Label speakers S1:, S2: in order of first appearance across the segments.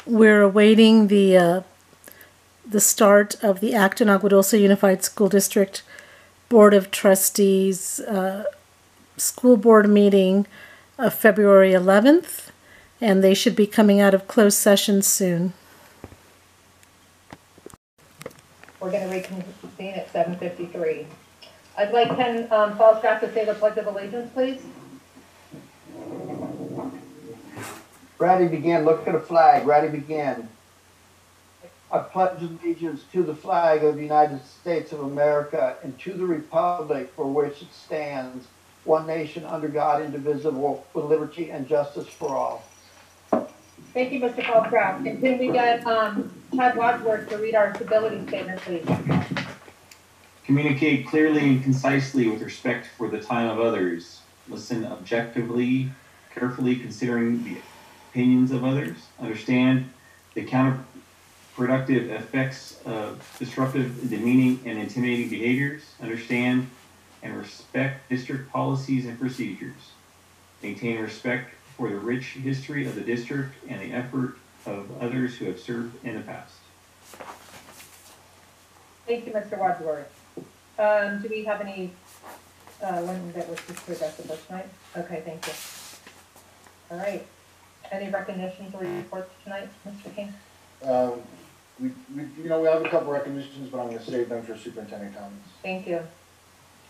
S1: We're awaiting the start of the Acton Agua Dulce Unified School District Board of Trustees school board meeting of February 11th, and they should be coming out of closed session soon.
S2: We're going to reconvene at 7:53. I'd like Ken Falstaff to say the Pledge of Allegiance, please.
S3: Ready, begin. Look at the flag. Ready, begin. I pledge allegiance to the flag of the United States of America and to the republic for which it stands, one nation under God, indivisible, with liberty and justice for all.
S2: Thank you, Mr. Falstaff. And can we get Chad Wadsworth to read our stability statement, please?
S4: Communicate clearly and concisely with respect for the time of others. Listen objectively, carefully considering the opinions of others. Understand the counterproductive effects of disruptive, demeaning, and intimidating behaviors. Understand and respect district policies and procedures. Maintain respect for the rich history of the district and the effort of others who have served in the past.
S2: Thank you, Mr. Wadsworth. Do we have any one that was just to address the first tonight? Okay, thank you. All right. Any recognitions or reports tonight, Mr. King?
S5: We have a couple recognitions, but I'm going to save them for superintendent comments.
S2: Thank you.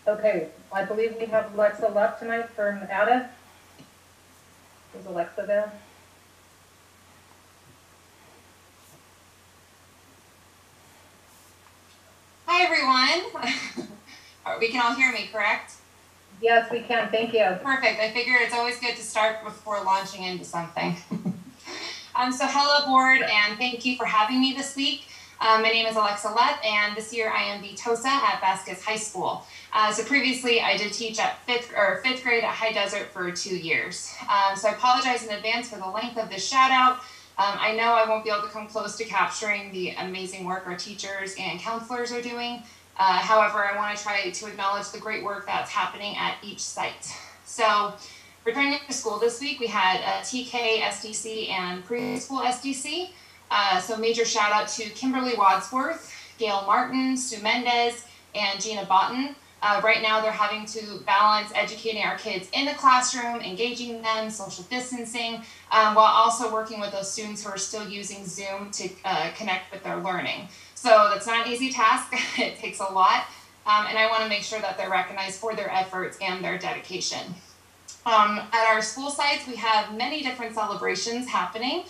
S2: Okay, I believe we have Alexa left tonight from Ada. Is Alexa there?
S6: Hi, everyone. We can all hear me, correct?
S2: Yes, we can. Thank you.
S6: Perfect. I figure it's always good to start before launching into something. So hello, board, and thank you for having me this week. My name is Alexa Lett, and this year I am the TOSA at Vasquez High School. So previously I did teach at fifth grade at High Desert for 2 years. So I apologize in advance for the length of this shout out. I know I won't be able to come close to capturing the amazing work our teachers and counselors are doing. However, I want to try to acknowledge the great work that's happening at each site. So returning to school this week, we had TK, SDC, and preschool SDC. So major shout out to Kimberly Wadsworth, Gail Martin, Sue Mendez, and Gina Botten. Right now they're having to balance educating our kids in the classroom, engaging them, social distancing, while also working with those students who are still using Zoom to connect with their learning. So that's not an easy task. It takes a lot. And I want to make sure that they're recognized for their efforts and their dedication. At our school sites, we have many different celebrations happening.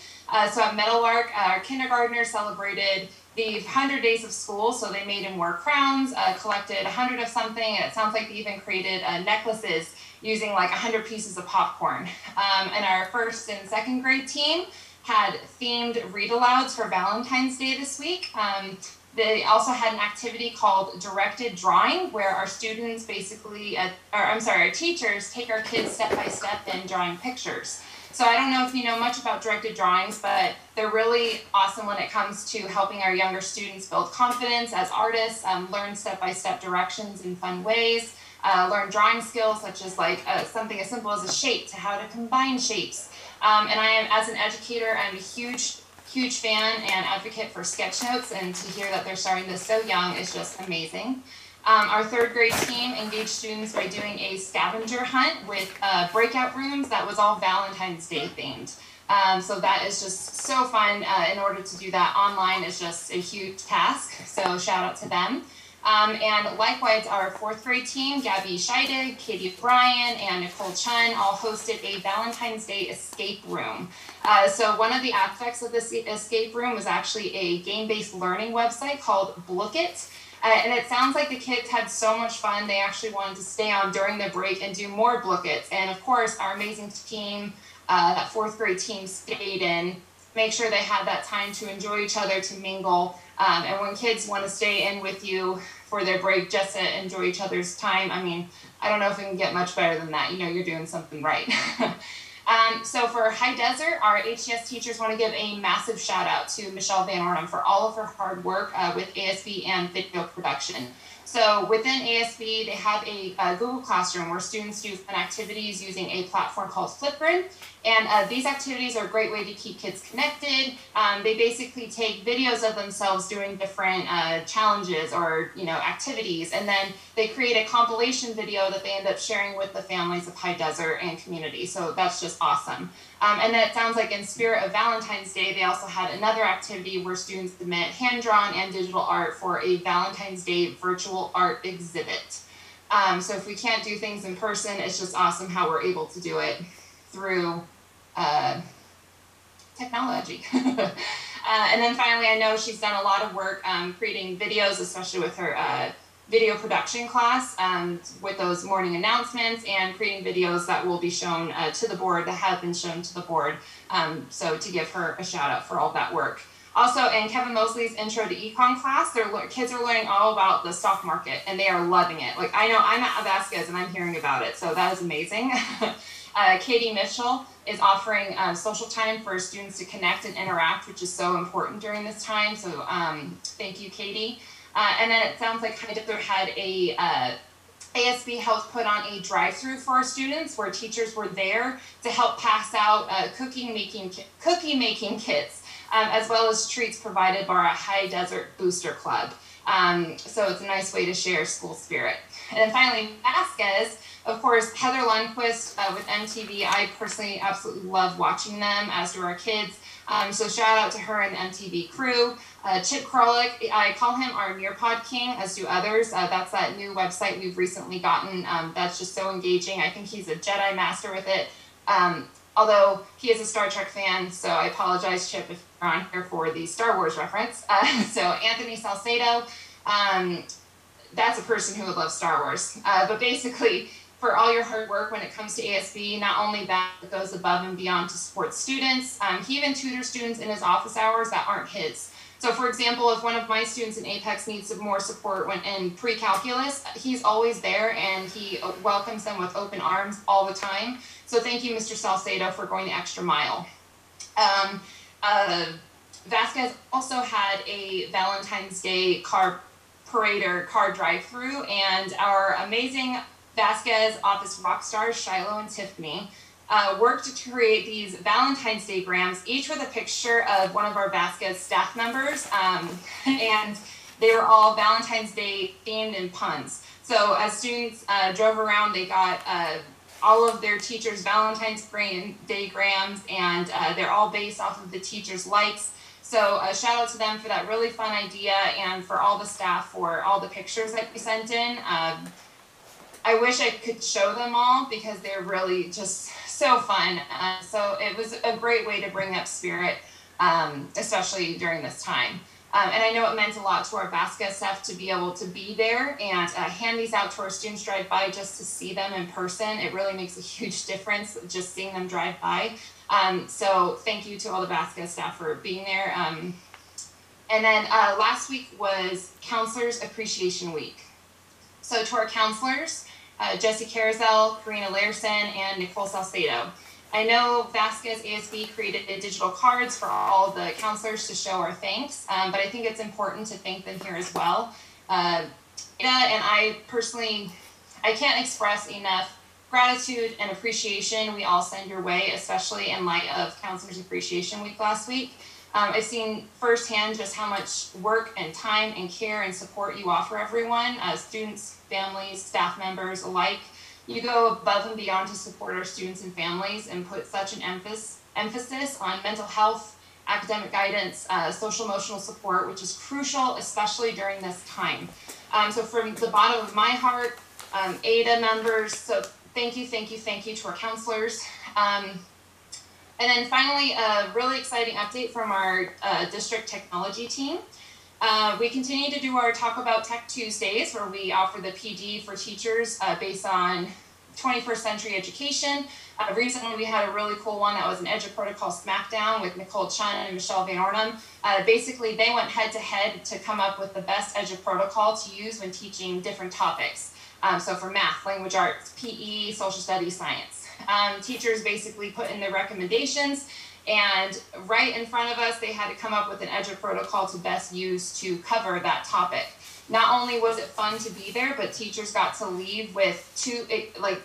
S6: So at Meadowlark, our kindergartners celebrated the 100 days of school. So they made and wore crowns, collected 100 of something. And it sounds like they even created necklaces using like 100 pieces of popcorn. And our first and second grade team had themed read-alouds for Valentine's Day this week. They also had an activity called directed drawing, where our students basically, our teachers take our kids step by step in drawing pictures. So I don't know if you know much about directed drawings, but they're really awesome when it comes to helping our younger students build confidence as artists, learn step-by-step directions in fun ways, learn drawing skills such as like something as simple as a shape to how to combine shapes. And I am, as an educator, I'm a huge fan and advocate for sketch notes, and to hear that they're starting this so young is just amazing. Our third grade team engaged students by doing a scavenger hunt with breakout rooms that was all Valentine's Day themed. So that is just so fun. In order to do that online is just a huge task, so shout out to them. And likewise, our fourth grade team, Gabby Scheide, Katie Bryan, and Nicole Chun, all hosted a Valentine's Day escape room. So one of the aspects of this escape room was actually a game-based learning website called Blookit. And it sounds like the kids had so much fun, they actually wanted to stay on during the break and do more Blookits. And of course, our amazing team, that fourth grade team, stayed in, make sure they had that time to enjoy each other, to mingle. And when kids want to stay in with you for their break just to enjoy each other's time, I mean, I don't know if it can get much better than that. You know, you're doing something right. So for High Desert, our HCS teachers want to give a massive shout out to Michelle Van Ornum for all of her hard work with ASB and video production. So within ASB, they have a Google Classroom where students do fun activities using a platform called Flipgrid. And these activities are a great way to keep kids connected. They basically take videos of themselves doing different challenges or activities, and then they create a compilation video that they end up sharing with the families of High Desert and community. So that's just awesome. And then it sounds like in spirit of Valentine's Day, they also had another activity where students submit hand-drawn and digital art for a Valentine's Day virtual art exhibit. So if we can't do things in person, it's just awesome how we're able to do it through technology. And then finally, I know she's done a lot of work creating videos, especially with her video production class, with those morning announcements and creating videos that will be shown to the board, that have been shown to the board. So to give her a shout out for all that work. Also, in Kevin Mosley's intro to econ class, kids are learning all about the stock market, and they are loving it. Like, I know I'm at Vasquez and I'm hearing about it, so that is amazing. Katie Mitchell is offering social time for students to connect and interact, which is so important during this time. So thank you, Katie. And then it sounds like High Desert had a ASB helped put on a drive-through for our students where teachers were there to help pass out cookie making kits, as well as treats provided by our High Desert Booster Club. So it's a nice way to share school spirit. And then finally, Vasquez, of course, Heather Lundquist with MTV. I personally absolutely love watching them, as do our kids. So shout out to her and the MTV crew. Chip Krolik, I call him our Nearpod King, as do others. That's that new website we've recently gotten. That's just so engaging. I think he's a Jedi master with it. Although he is a Star Trek fan, so I apologize, Chip, if you're on here for the Star Wars reference. So Anthony Salcedo, that's a person who would love Star Wars. But basically, for all your hard work when it comes to ASB, not only that, it goes above and beyond to support students. He even tutors students in his office hours that aren't his. So for example, if one of my students in Apex needs some more support when in pre-calculus, he's always there and he welcomes them with open arms all the time. So thank you, Mr. Salcedo, for going the extra mile. Vasquez also had a Valentine's Day car parade or car drive-through, and our amazing Vasquez office rock stars, Shiloh and Tiffany, worked to create these Valentine's Day grams, each with a picture of one of our Vasquez staff members, and they were all Valentine's Day themed and puns. So as students drove around, they got all of their teachers' Valentine's Day grams, and they're all based off of the teachers' likes. So shout out to them for that really fun idea, and for all the staff for all the pictures that we sent in. I wish I could show them all because they're really just so fun. So it was a great way to bring up spirit, especially during this time. And I know it meant a lot to our Vasquez staff to be able to be there and hand these out to our students drive by just to see them in person. It really makes a huge difference just seeing them drive by. So thank you to all the Vasquez staff for being there. And then last week was Counselors Appreciation Week. So to our counselors, Jesse Carousel, Karina Larson, and Nicole Salcedo. I know Vasquez ASB created digital cards for all the counselors to show our thanks, but I think it's important to thank them here as well. Ada and I personally, I can't express enough gratitude and appreciation we all send your way, especially in light of Counselors Appreciation Week last week. I've seen firsthand just how much work and time and care and support you offer everyone, students, families, staff members alike. You go above and beyond to support our students and families and put such an emphasis on mental health, academic guidance, social emotional support, which is crucial, especially during this time. So from the bottom of my heart, Ada members, so thank you to our counselors. And then finally, a really exciting update from our district technology team. We continue to do our Talk About Tech Tuesdays, where we offer the PD for teachers based on 21st century education. Recently, we had a really cool one that was an EduProtocol Smackdown with Nicole Chun and Michelle Van Ornum. Basically, they went head to head to come up with the best EduProtocol to use when teaching different topics. So for math, language arts, PE, social studies, science. Teachers basically put in their recommendations, and right in front of us, they had to come up with an EduProtocol to best use to cover that topic. not only was it fun to be there, but teachers got to leave with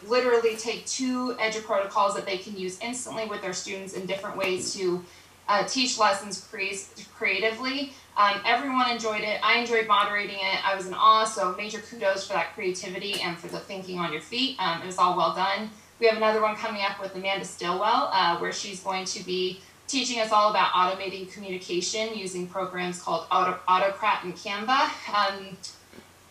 S6: literally take 2 protocols that they can use instantly with their students in different ways to teach lessons creatively. Everyone enjoyed it. I enjoyed moderating it. I was in awe, so major kudos for that creativity and for the thinking on your feet. It was all well done. We have another one coming up with Amanda Stillwell, where she's going to be teaching us all about automating communication using programs called Autocrat and Canva.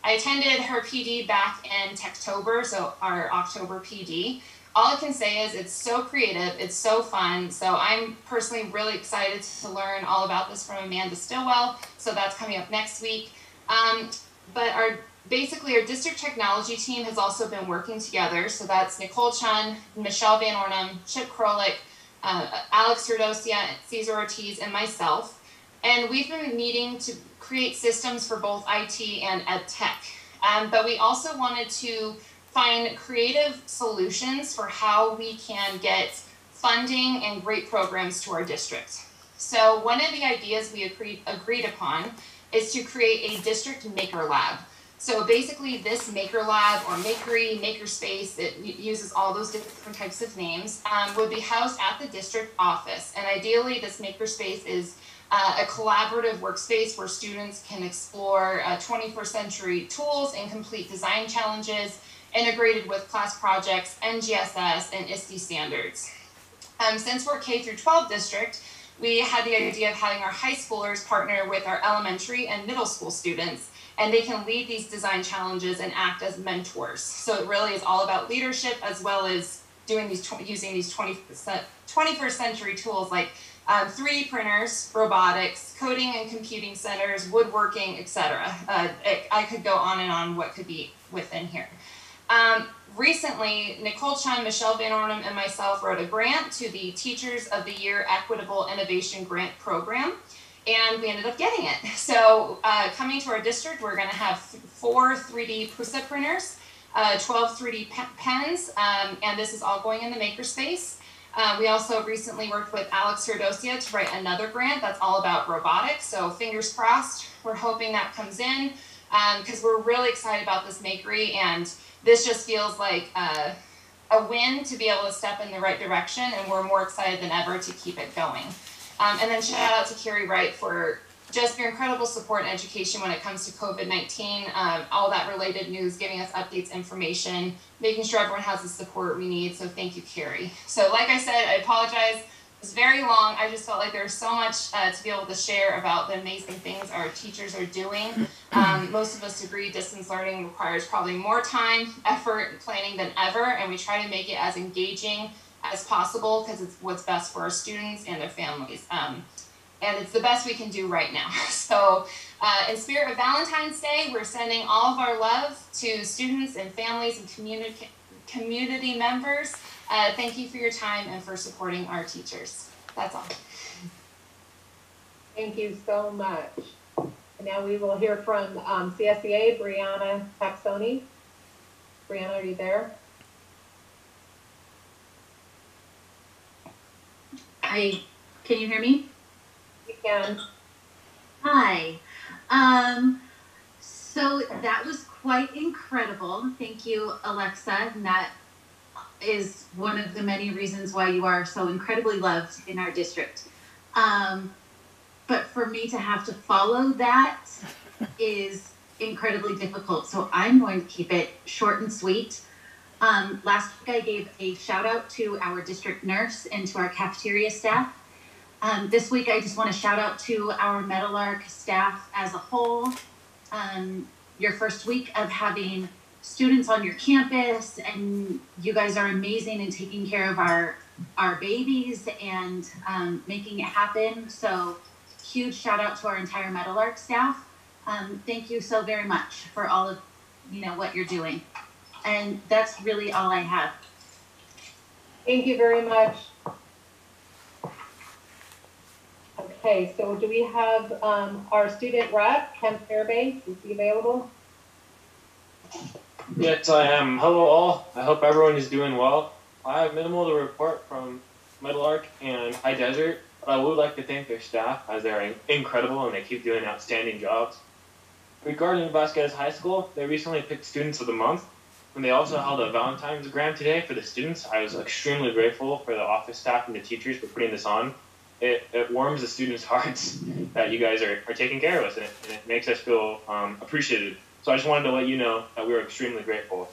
S6: I attended her PD back in Techtober, so our October PD. All I can say is it's so creative, it's so fun. So I'm personally really excited to learn all about this from Amanda Stillwell. So that's coming up next week. But our district technology team has also been working together. So that's Nicole Chun, Michelle Van Ornum, Chip Krolik, Alex Serdosia, Cesar Ortiz, and myself. And we've been meeting to create systems for both IT and ed tech. But we also wanted to find creative solutions for how we can get funding and great programs to our district. So one of the ideas we agreed upon is to create a district maker lab. So basically this maker lab or makery, makerspace, it uses all those different types of names, would be housed at the district office. And ideally this makerspace is a collaborative workspace where students can explore 21st century tools and complete design challenges integrated with class projects, NGSS, and ISTE standards. Since we're K through 12 district, we had the idea of having our high schoolers partner with our elementary and middle school students, and they can lead these design challenges and act as mentors. So it really is all about leadership as well as doing using these 21st century tools like 3D printers, robotics, coding and computing centers, woodworking, etc. I could go on and on what could be within here. Recently, Nicole Chun, Michelle Van Ornum, and myself wrote a grant to the Teachers of the Year Equitable Innovation Grant Program, and we ended up getting it. So coming to our district, we're going to have 4 3D Prusa printers, 12 3D pens, and this is all going in the makerspace. We also recently worked with Alex Serdosia to write another grant that's all about robotics, so fingers crossed. We're hoping that comes in because we're really excited about this makery, and this just feels like a win to be able to step in the right direction, and we're more excited than ever to keep it going. And then shout out to Carrie Wright for just your incredible support and education when it comes to COVID-19, all that related news, giving us updates, information, making sure everyone has the support we need. So thank you, Carrie. So like I said, I apologize. It's very long. I just felt like there's so much to be able to share about the amazing things our teachers are doing. Most of us agree distance learning requires probably more time, effort, and planning than ever, and we try to make it as engaging as possible because it's what's best for our students and their families. And it's the best we can do right now. So in spirit of Valentine's Day, we're sending all of our love to students and families and community members. Thank you for your time and for supporting our teachers. That's all.
S2: Thank you so much. And now we will hear from CSEA, Brianna Taxoni. Brianna, are you there?
S7: Can you hear me?
S2: You can.
S7: Hi. So that was quite incredible. Thank you, Alexa. And that is one of the many reasons why you are so incredibly loved in our district. But for me to have to follow that is incredibly difficult. So I'm going to keep it short and sweet. Last week I gave a shout out to our district nurse and to our cafeteria staff. This week I just want to shout out to our Meadowlark staff as a whole. Your first week of having students on your campus, and you guys are amazing in taking care of our babies and making it happen. So huge shout out to our entire Meadowlark staff. Thank you so very much for all of what you're doing. And that's really all I have.
S2: Thank you very much. Okay, so do we have our student rep, Ken Fairbay? Is he available?
S8: Yes, I am. Hello all. I hope everyone is doing well. I have minimal to report from Meadowlark and High Desert, but I would like to thank their staff as they're incredible and they keep doing outstanding jobs. regarding Vasquez High School, they recently picked Students of the Month, and they also held a Valentine's grant today for the students. I was extremely grateful for the office staff and the teachers for putting this on. It warms the students' hearts that you guys are taking care of us, and it makes us feel appreciated. So I just wanted to let you know that we are extremely grateful.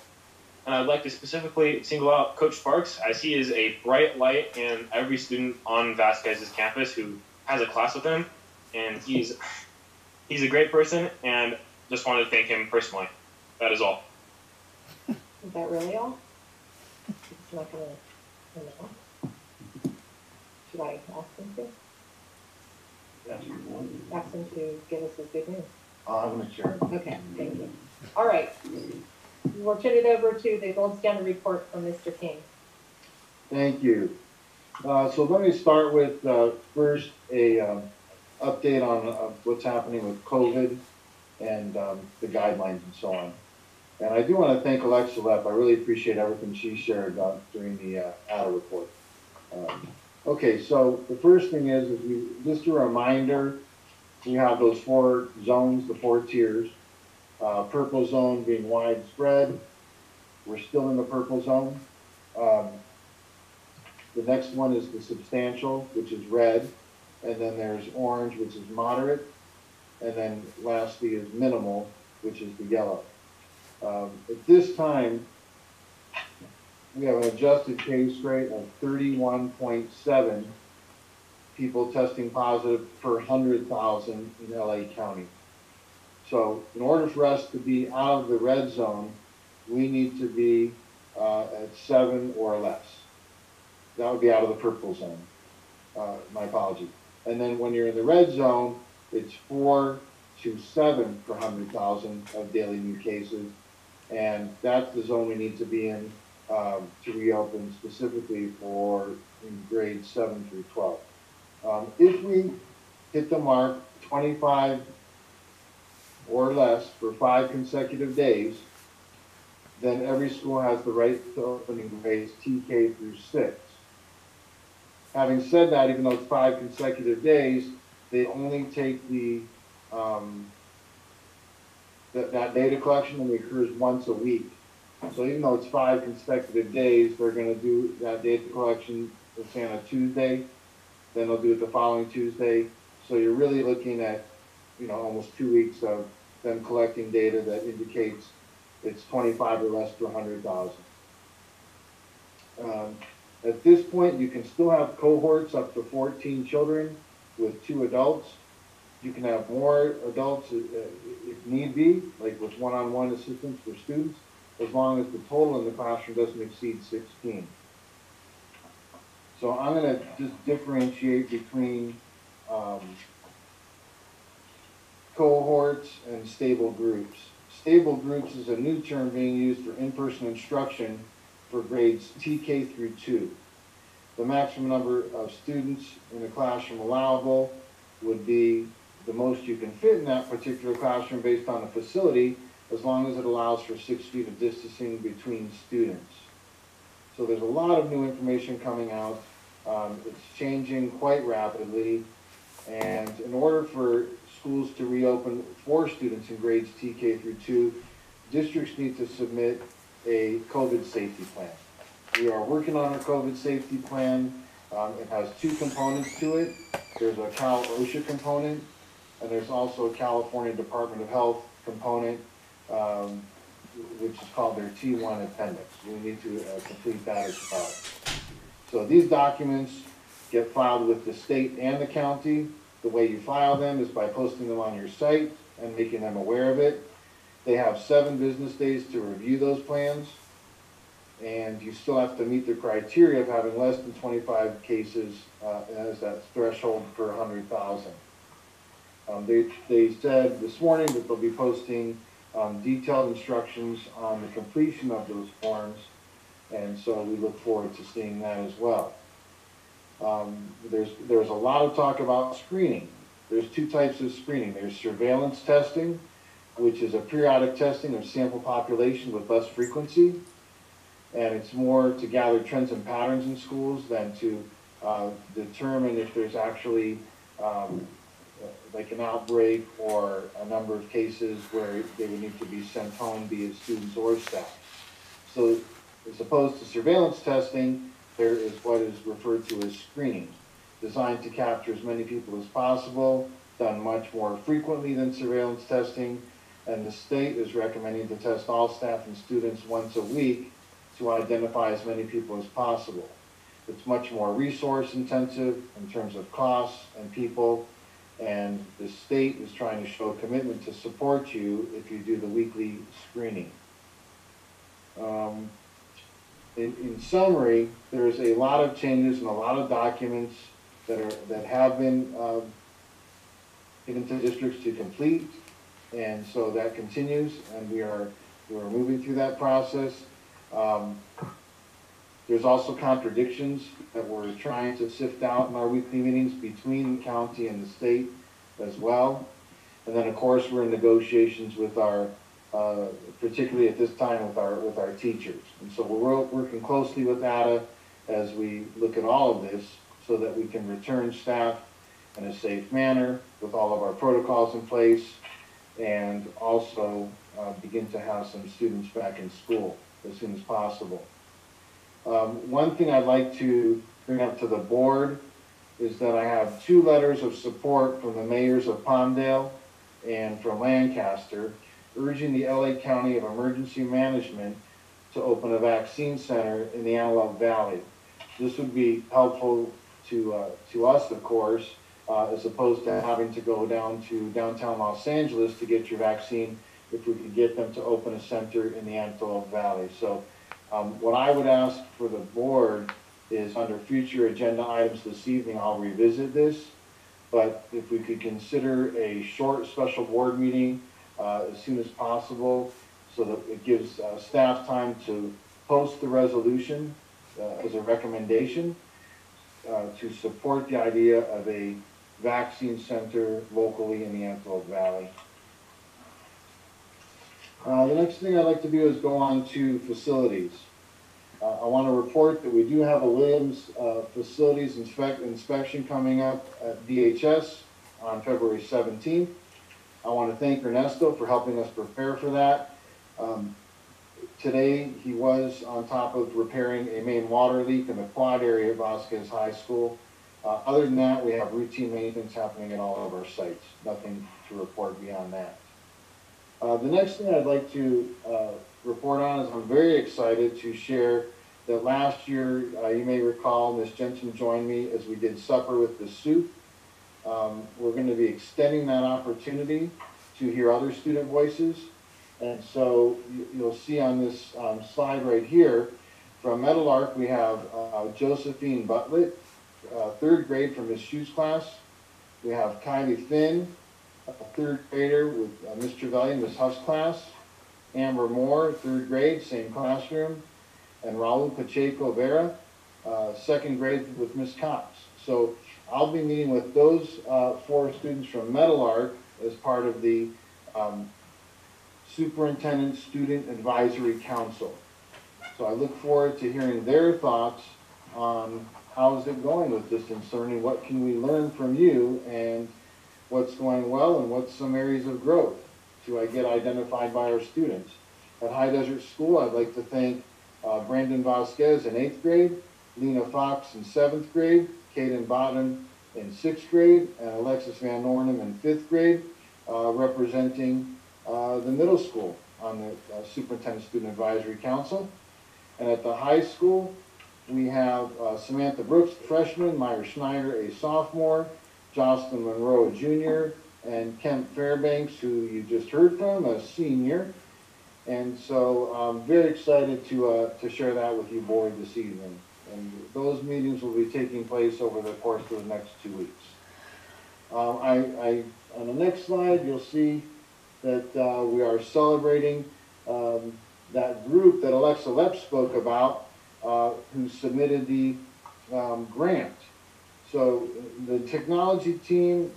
S8: And I'd like to specifically single out Coach Sparks, as he is a bright light in every student on Vasquez's campus who has a class with him, and he's a great person, and just wanted to thank him personally. That is all.
S2: Is that really all? It's not gonna, you know. Should I ask him to? Ask him to give us his good news.
S3: I'm gonna share.
S2: Okay, thank you. All right. We'll turn it over to the gold standard report from Mr. King.
S3: Thank you. So let me start with first a update on what's happening with COVID and the guidelines and so on. And I do want to thank Alexa Lepp. I really appreciate everything she shared during the Audit report. Okay, so the first thing is just a reminder, we have those 4 zones, the 4 tiers. Purple zone being widespread. We're still in the purple zone. The next one is the substantial, which is red. And then there's orange, which is moderate. And then lastly is minimal, which is the yellow. At this time, we have an adjusted case rate of 31.7 people testing positive per 100,000 in LA County. So in order for us to be out of the red zone, we need to be at 7 or less. That would be out of the purple zone. My apology. And then when you're in the red zone, it's 4 to 7 per 100,000 of daily new cases. And that's the zone we need to be in to reopen specifically for in grades 7 through 12. If we hit the mark 25 or less for 5 consecutive days, then every school has the right to open in grades TK through 6. Having said that, even though it's 5 consecutive days, they only take that data collection only occurs once a week. So even though it's 5 consecutive days, they're going to do that data collection, let's say on a Tuesday, then they'll do it the following Tuesday. So you're really looking at, almost 2 weeks of them collecting data that indicates it's 25 or less per 100,000. At this point, you can still have cohorts up to 14 children with 2 adults. You can have more adults if need be, like with one-on-one assistance for students, as long as the total in the classroom doesn't exceed 16. So I'm going to just differentiate between cohorts and stable groups. Stable groups is a new term being used for in-person instruction for grades TK through 2. The maximum number of students in a classroom allowable would be the most you can fit in that particular classroom based on the facility, as long as it allows for 6 feet of distancing between students. So there's a lot of new information coming out. It's changing quite rapidly, and in order for schools to reopen for students in grades TK through 2, districts need to submit a COVID safety plan. We are working on a COVID safety plan. It has 2 components to it. There's a Cal OSHA component, and there's also a California Department of Health component, which is called their T1 appendix. We need to complete that as well. So these documents get filed with the state and the county. The way you file them is by posting them on your site and making them aware of it. They have 7 business days to review those plans, and you still have to meet the criteria of having less than 25 cases as that threshold per 100,000. They said this morning that they'll be posting detailed instructions on the completion of those forms, and so we look forward to seeing that as well. There's a lot of talk about screening. There's 2 types of screening. There's surveillance testing, which is a periodic testing of sample population with less frequency, and it's more to gather trends and patterns in schools than to determine if there's actually
S5: like an outbreak or a number of cases where they would need to be sent home, be it students or staff. So as opposed to surveillance testing, there is what is referred to as screening, designed to capture as many people as possible, done much more frequently than surveillance testing, and the state is recommending to test all staff and students once a week to identify as many people as possible. It's much more resource intensive in terms of costs and people, and the state is trying to show commitment to support you if you do the weekly screening. In summary, there's a lot of changes and a lot of documents that have been given to districts to complete, and so that continues, and we're moving through that process. There's also contradictions that we're trying to sift out in our weekly meetings between the county and the state as well. And then of course we're in negotiations with our, particularly at this time with our teachers. And so we're working closely with Ada as we look at all of this so that we can return staff in a safe manner with all of our protocols in place, and also begin to have some students back in school as soon as possible. One thing I'd like to bring up to the board is that I have 2 letters of support from the mayors of Palmdale and from Lancaster, urging the LA County of Emergency Management to open a vaccine center in the Antelope Valley. This would be helpful to us, of course, as opposed to having to go down to downtown Los Angeles to get your vaccine, if we could get them to open a center in the Antelope Valley. So what I would ask for the board is, under future agenda items this evening, I'll revisit this, but if we could consider a short special board meeting as soon as possible, so that it gives staff time to post the resolution as a recommendation to support the idea of a vaccine center locally in the Antelope Valley. The next thing I'd like to do is go on to facilities. I want to report that we do have a Williams facilities inspection coming up at DHS on February 17th. I want to thank Ernesto for helping us prepare for that. Today, he was on top of repairing a main water leak in the quad area at Vasquez High School. Other than that, we have routine maintenance happening at all of our sites. Nothing to report beyond that. The next thing I'd like to report on is I'm very excited to share that last year, you may recall, Ms. Jensen joined me as we did Supper with the Soup. We're going to be extending that opportunity to hear other student voices. And so you'll see on this slide right here, from Meadowlark, we have Josephine Butlett, 3rd grade from Ms. Shue's class. We have Kylie Finn, a 3rd grader with Ms. Trevelyan, Ms. Huff's class. Amber Moore, 3rd grade, same classroom. And Raul Pacheco Vera, 2nd grade with Ms. Cox. So I'll be meeting with those 4 students from Meadowlark as part of the Superintendent Student Advisory Council. So I look forward to hearing their thoughts on how is it going with distance learning, what can we learn from you, and what's going well and what's some areas of growth to get identified by our students. At High Desert School, I'd like to thank Brandon Vasquez in 8th grade, Lena Fox in 7th grade, Kaden Bottom in 6th grade, and Alexis Van Ornum in 5th grade, representing the middle school on the Superintendent Student Advisory Council. And at the high school, we have Samantha Brooks, a freshman, Myra Schneider, a sophomore, Jocelyn Monroe, a junior, and Kemp Fairbanks, who you just heard from, a senior. And so I'm very excited to share that with you, board, this evening. And those meetings will be taking place over the course of the next 2 weeks. On the next slide, you'll see that we are celebrating that group that Alexa Lepp spoke about, who submitted the grant. So the technology team,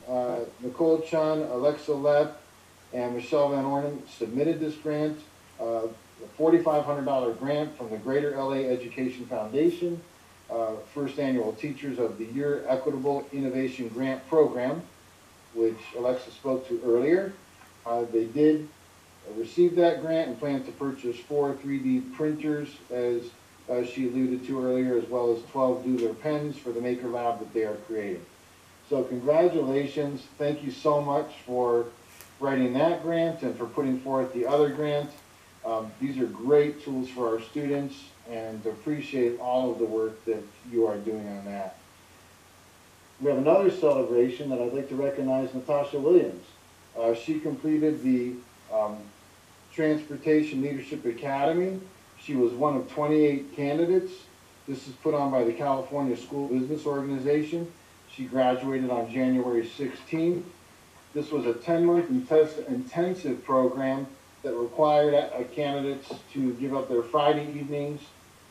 S5: Nicole Chun, Alexa Lepp, and Michelle Van Ornen submitted this grant, a $4,500 grant from the Greater LA Education Foundation, first annual Teachers of the Year Equitable Innovation Grant Program. which Alexa spoke to earlier. They did receive that grant and plan to purchase 4 3D printers, as she alluded to earlier, as well as 12 Doodler pens for the Maker Lab that they are creating. So congratulations. Thank you so much for writing that grant and for putting forth the other grant. These are great tools for our students, and appreciate all of the work that you are doing on that. We have another celebration that I'd like to recognize Natasha Williams. She completed the Transportation Leadership Academy. She was one of 28 candidates. This is put on by the California School Business Organization. She graduated on January 16th. This was a 10-month intensive program that required candidates to give up their Friday evenings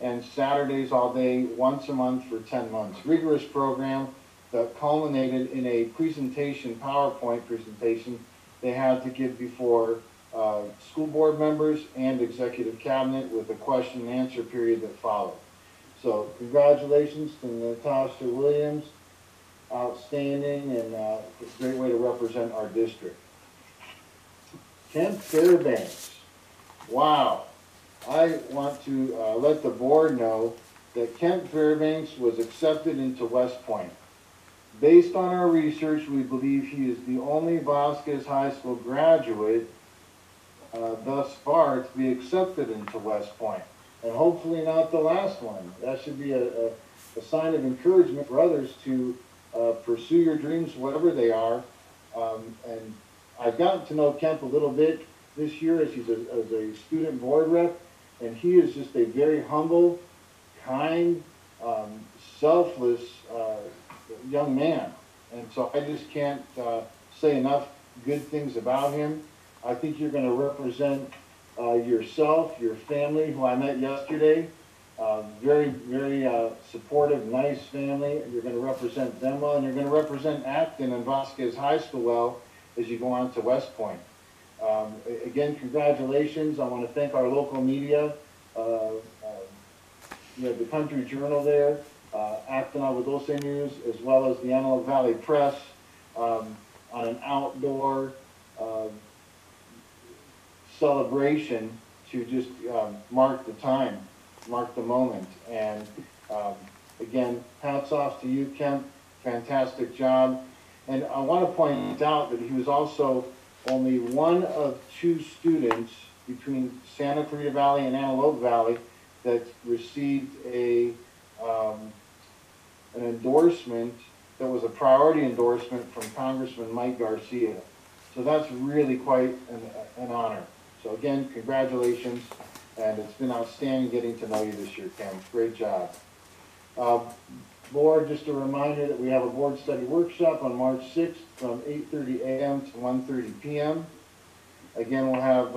S5: and Saturdays all day once a month for 10 months. Rigorous program that culminated in a presentation, PowerPoint presentation, they had to give before school board members and executive cabinet, with a question and answer period that followed. So congratulations to Natasha Williams. Outstanding, and a great way to represent our district. Kent Fairbanks. Wow. I want to let the board know that Kent Fairbanks was accepted into West Point. Based on our research, we believe he is the only Vasquez High School graduate thus far to be accepted into West Point, and hopefully not the last one. That should be a sign of encouragement for others to pursue your dreams, whatever they are. And I've gotten to know Kemp a little bit this year as he's as a student board rep, and he is just a very humble, kind, selfless young man. And so I just can't say enough good things about him. I think you're going to represent yourself, your family, who I met yesterday. Very, very supportive, nice family. You're going to represent them well, and you're going to represent Acton and Vasquez High School well as you go on to West Point. Again, congratulations. I want to thank our local media. You have the Country Journal there, Acton Agua Dulce News, as well as the Antelope Valley Press on an outdoor celebration to just mark the time. Mark the moment. And again, hats off to you, Kemp. Fantastic job. And I want to point out that he was also only one of 2 students between Santa Clarita Valley and Antelope Valley that received an endorsement that was a priority endorsement from Congressman Mike Garcia. So that's really quite an honor. So again, congratulations. And it's been outstanding getting to know you this year, Ken. Great job. Board, just a reminder that we have a board study workshop on March 6th from 8:30 a.m. to 1:30 p.m. Again, we'll have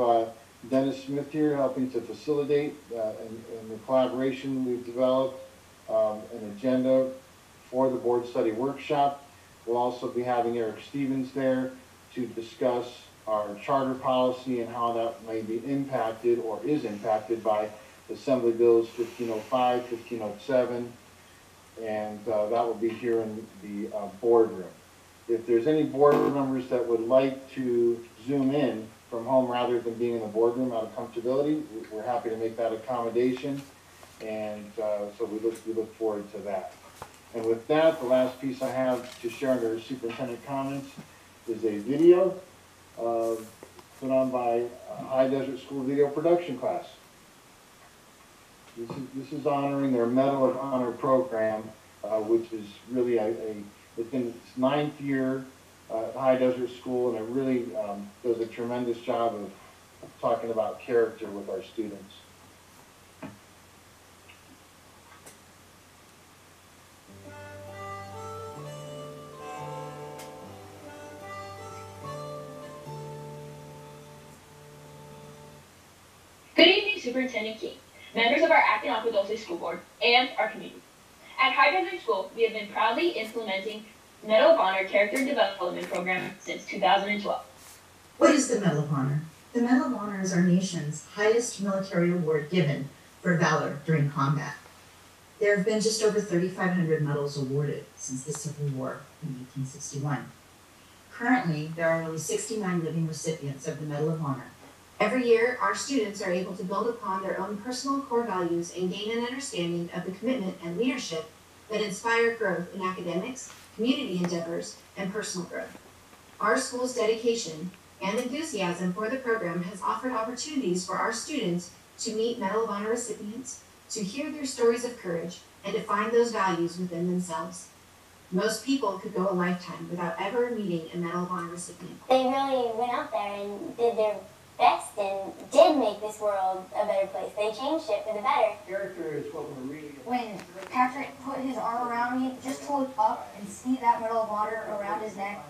S5: Dennis Smith here helping to facilitate in the collaboration we've developed an agenda for the board study workshop. We'll also be having Eric Stevens there to discuss our charter policy and how that may be impacted or is impacted by Assembly Bills 1505, 1507, and that will be here in the boardroom. If there's any board members that would like to Zoom in from home rather than being in the boardroom out of comfortability, we're happy to make that accommodation, and so we look forward to that. And with that, the last piece I have to share under superintendent comments is a video put on by High Desert School video production class. This is honoring their Medal of Honor program, which is really it's in its 9th year at High Desert School, and it really does a tremendous job of talking about character with our students.
S9: Good evening, Superintendent King, members of our Acton Agua Dulce School Board, and our community. At High Desert School, we have been proudly implementing Medal of Honor Character Development Program since 2012.
S10: What is the Medal of Honor? The Medal of Honor is our nation's highest military award given for valor during combat. There have been just over 3,500 medals awarded since the Civil War in 1861. Currently, there are only 69 living recipients of the Medal of Honor. Every year, our students are able to build upon their own personal core values and gain an understanding of the commitment and leadership that inspire growth in academics, community endeavors, and personal growth. Our school's dedication and enthusiasm for the program has offered opportunities for our students to meet Medal of Honor recipients, to hear their stories of courage, and to find those values within themselves. Most people could go a lifetime without ever meeting a Medal of Honor recipient.
S11: They really went out there and did their best and did make this world a better place. They changed it for the better.
S3: Character is what we're really.
S12: When Patrick put his arm around me, just to look up and see that Medal of Honor around his neck,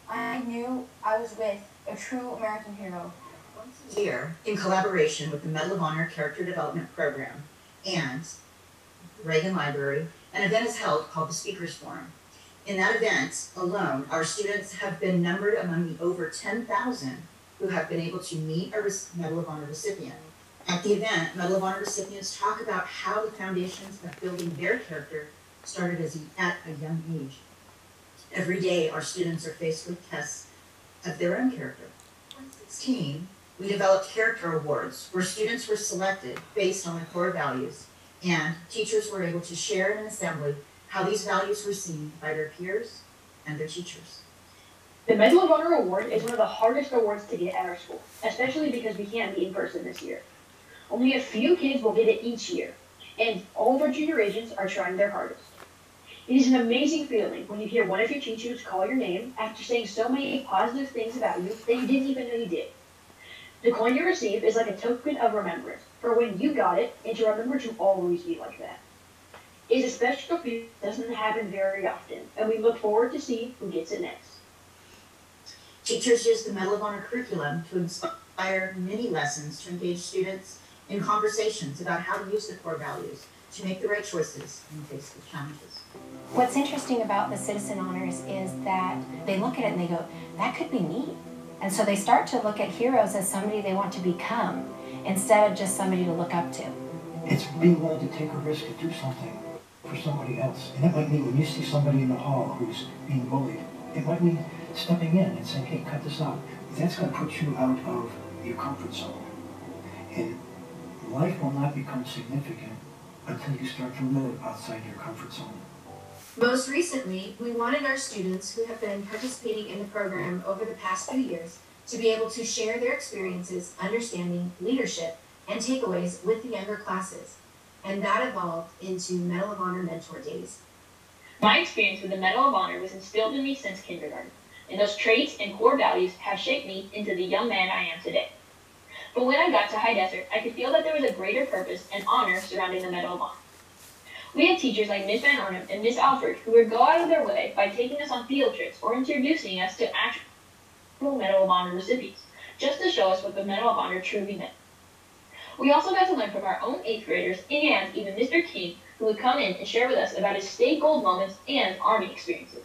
S12: I knew I was with a true American hero.
S10: Once a year, in collaboration with the Medal of Honor Character Development Program and Reagan Library, an event is held called the Speakers Forum. In that event alone, our students have been numbered among the over 10,000 who have been able to meet a Medal of Honor recipient. At the event, Medal of Honor recipients talk about how the foundations of building their character started at a young age. Every day, our students are faced with tests of their own character. In 2016, we developed character awards where students were selected based on their core values, and teachers were able to share in an assembly how these values were seen by their peers and their teachers.
S9: The Medal of Honor Award is one of the hardest awards to get at our school, especially because we can't be in person this year. Only a few kids will get it each year, and all of our junior agents are trying their hardest. It is an amazing feeling when you hear one of your teachers call your name after saying so many positive things about you that you didn't even know you did. The coin you receive is like a token of remembrance for when you got it and to remember to always be like that. It is a special feeling that doesn't happen very often, and we look forward to see who gets it next.
S10: Teachers use the Medal of Honor curriculum to inspire many lessons to engage students in conversations about how to use the core values to make the right choices and face the challenges.
S13: What's interesting about the Citizen Honors is that they look at it and they go, that could be me. And so they start to look at heroes as somebody they want to become instead of just somebody to look up to.
S14: It's being willing to take a risk to do something for somebody else. And it might mean when you see somebody in the hall who's being bullied, it might mean stepping in and saying, hey, cut this out. That's going to put you out of your comfort zone. And life will not become significant until you start to live outside your comfort zone.
S12: Most recently, we wanted our students who have been participating in the program over the past few years to be able to share their experiences, understanding, leadership, and takeaways with the younger classes. And that evolved into Medal of Honor Mentor Days.
S9: My experience with the Medal of Honor was instilled in me since kindergarten, and those traits and core values have shaped me into the young man I am today. But when I got to High Desert, I could feel that there was a greater purpose and honor surrounding the Medal of Honor. We had teachers like Ms. Van Arnhem and Ms. Alford who would go out of their way by taking us on field trips or introducing us to actual Medal of Honor recipients, just to show us what the Medal of Honor truly meant. We also got to learn from our own 8th graders and even Mr. King, who would come in and share with us about his state gold moments and Army experiences.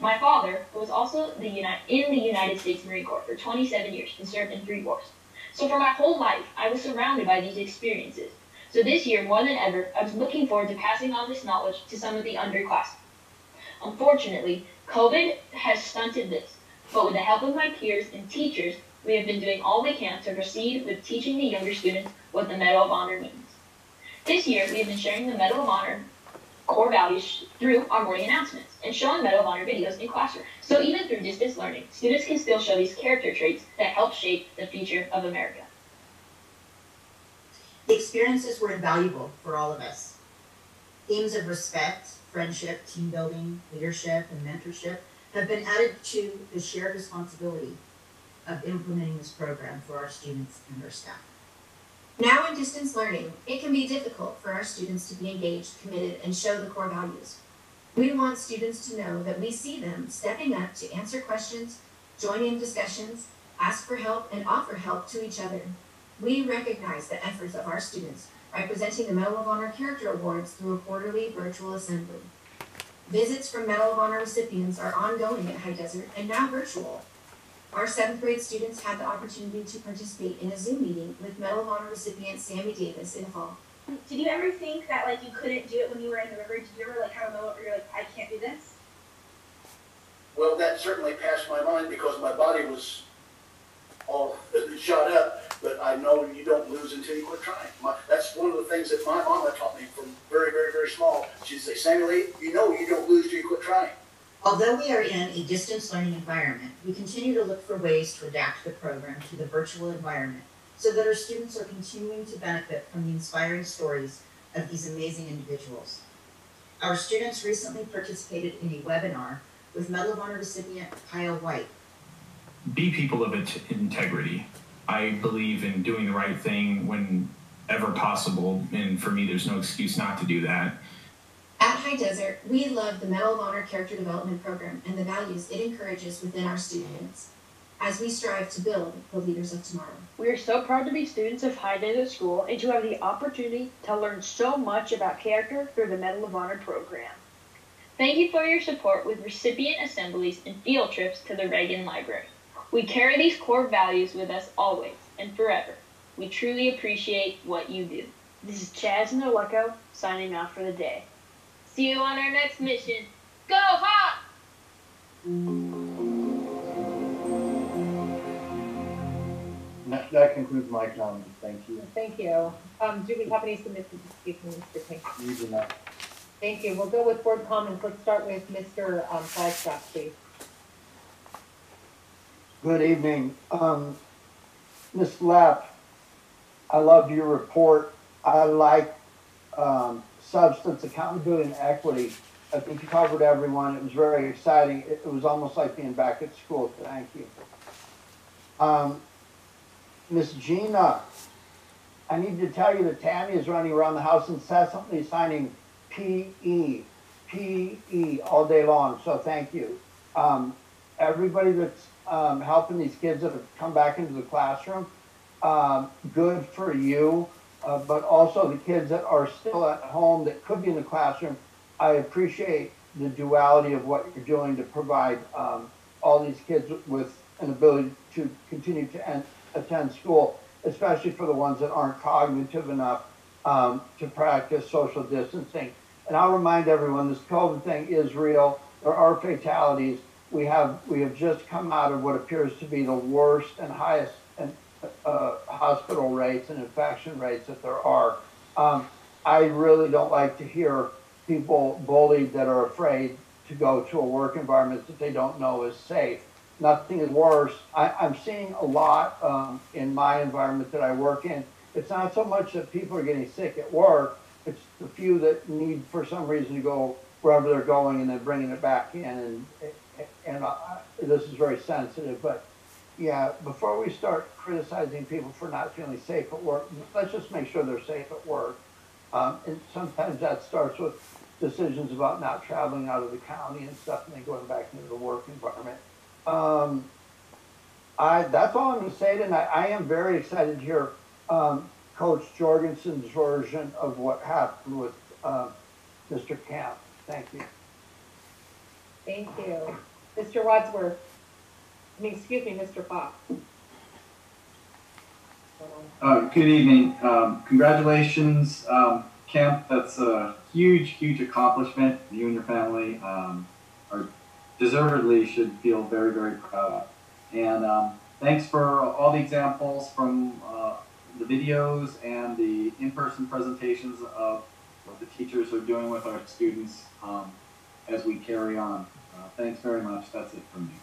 S9: My father was also in the United States Marine Corps for 27 years and served in 3 wars. So for my whole life, I was surrounded by these experiences. So this year, more than ever, I was looking forward to passing on this knowledge to some of the underclassmen. Unfortunately, COVID has stunted this, but with the help of my peers and teachers, we have been doing all we can to proceed with teaching the younger students what the Medal of Honor means. This year, we have been sharing the Medal of Honor core values through our morning announcements and showing Medal of Honor videos in classrooms. So even through distance learning, students can still show these character traits that help shape the future of America.
S10: The experiences were invaluable for all of us. Themes of respect, friendship, team building, leadership, and mentorship have been added to the shared responsibility of implementing this program for our students and their staff.
S12: Now in distance learning, it can be difficult for our students to be engaged, committed, and show the core values. We want students to know that we see them stepping up to answer questions, join in discussions, ask for help, and offer help to each other. We recognize the efforts of our students by presenting the Medal of Honor Character Awards through a quarterly virtual assembly. Visits from Medal of Honor recipients are ongoing at High Desert and now virtual. Our 7th grade students had the opportunity to participate in a Zoom meeting with Medal of Honor recipient Sammy Davis in the fall.
S15: Did you ever think that you couldn't do it when you were in the river? Did you ever have a moment where you're like, I can't do this?
S16: Well, that certainly passed my mind because my body was all shot up, but I know you don't lose until you quit trying. That's one of the things that my mama taught me from very, very, very small. She'd say, Samuel, you know you don't lose till you quit trying.
S10: Although we are in a distance learning environment, we continue to look for ways to adapt the program to the virtual environment so that our students are continuing to benefit from the inspiring stories of these amazing individuals. Our students recently participated in a webinar with Medal of Honor recipient Kyle White.
S17: Be people of integrity. I believe in doing the right thing whenever possible, and for me, there's no excuse not to do that.
S12: At High Desert, we love the Medal of Honor Character Development Program and the values it encourages within our students as we strive to build the leaders of tomorrow.
S18: We are so proud to be students of High Desert School and to have the opportunity to learn so much about character through the Medal of Honor program.
S9: Thank you for your support with recipient assemblies and field trips to the Reagan Library. We carry these core values with us always and forever. We truly appreciate what you do.
S18: This is Chaz and Oleko signing off for the day.
S9: See you on our next mission. Go Hawks!
S5: That concludes my comments. Thank you.
S2: Thank you. Do we have any submissions to speak from Mr. King?
S5: You do not.
S2: Thank you. We'll go with board comments. Let's start with Mr. Falstaff, please.
S3: Good evening. Ms. Lepp, I loved your report. I like substance, accountability, and equity. I think you covered everyone. It was very exciting. It was almost like being back at school. Thank you. Miss Gina, I need to tell you that Tammy is running around the house incessantly signing PE all day long, so thank you. Everybody that's helping these kids that have come back into the classroom, good for you, but also the kids that are still at home that could be in the classroom, I appreciate the duality of what you're doing to provide all these kids with an ability to continue to attend school, especially for the ones that aren't cognitive enough to practice social distancing. And I'll remind everyone, this COVID thing is real. There are fatalities. We have just come out of what appears to be the worst and highest hospital rates and infection rates that there are. I really don't like to hear people bullied that are afraid to go to a work environment that they don't know is safe. Nothing is worse. I'm seeing a lot in my environment that I work in. It's not so much that people are getting sick at work. It's the few that need, for some reason, to go wherever they're going and then bringing it back in. And this is very sensitive, but yeah, before we start criticizing people for not feeling safe at work, let's just make sure they're safe at work. And sometimes that starts with decisions about not traveling out of the county and stuff and then going back into the work environment. That's all I'm going to say tonight. I am very excited to hear Coach Jorgensen's version of what happened with Mr. Camp. Thank you.
S2: Thank you. Mr. Wadsworth. Excuse me, Mr. Fox.
S19: Good evening. Congratulations, Camp. That's a huge, huge accomplishment. You and your family are deservedly should feel very, very proud. And thanks for all the examples from the videos and the in-person presentations of what the teachers are doing with our students as we carry on. Thanks very much. That's it from me.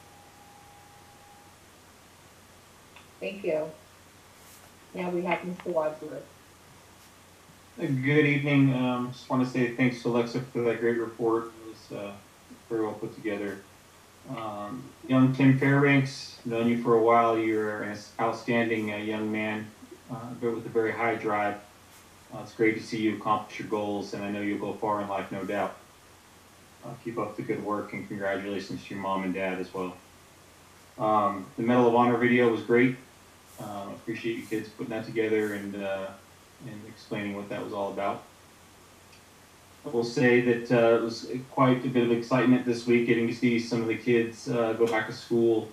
S2: Thank you. Now we have Mr. Wadsworth.
S4: Good evening. Just want to say thanks to Alexa for that great report. It was very well put together. Young Tim Fairbanks, known you for a while. You're an outstanding young man, but with a very high drive. It's great to see you accomplish your goals, and I know you'll go far in life, no doubt. Keep up the good work, and congratulations to your mom and dad as well. The Medal of Honor video was great. Appreciate you kids putting that together and explaining what that was all about. I will say that it was quite a bit of excitement this week getting to see some of the kids go back to school.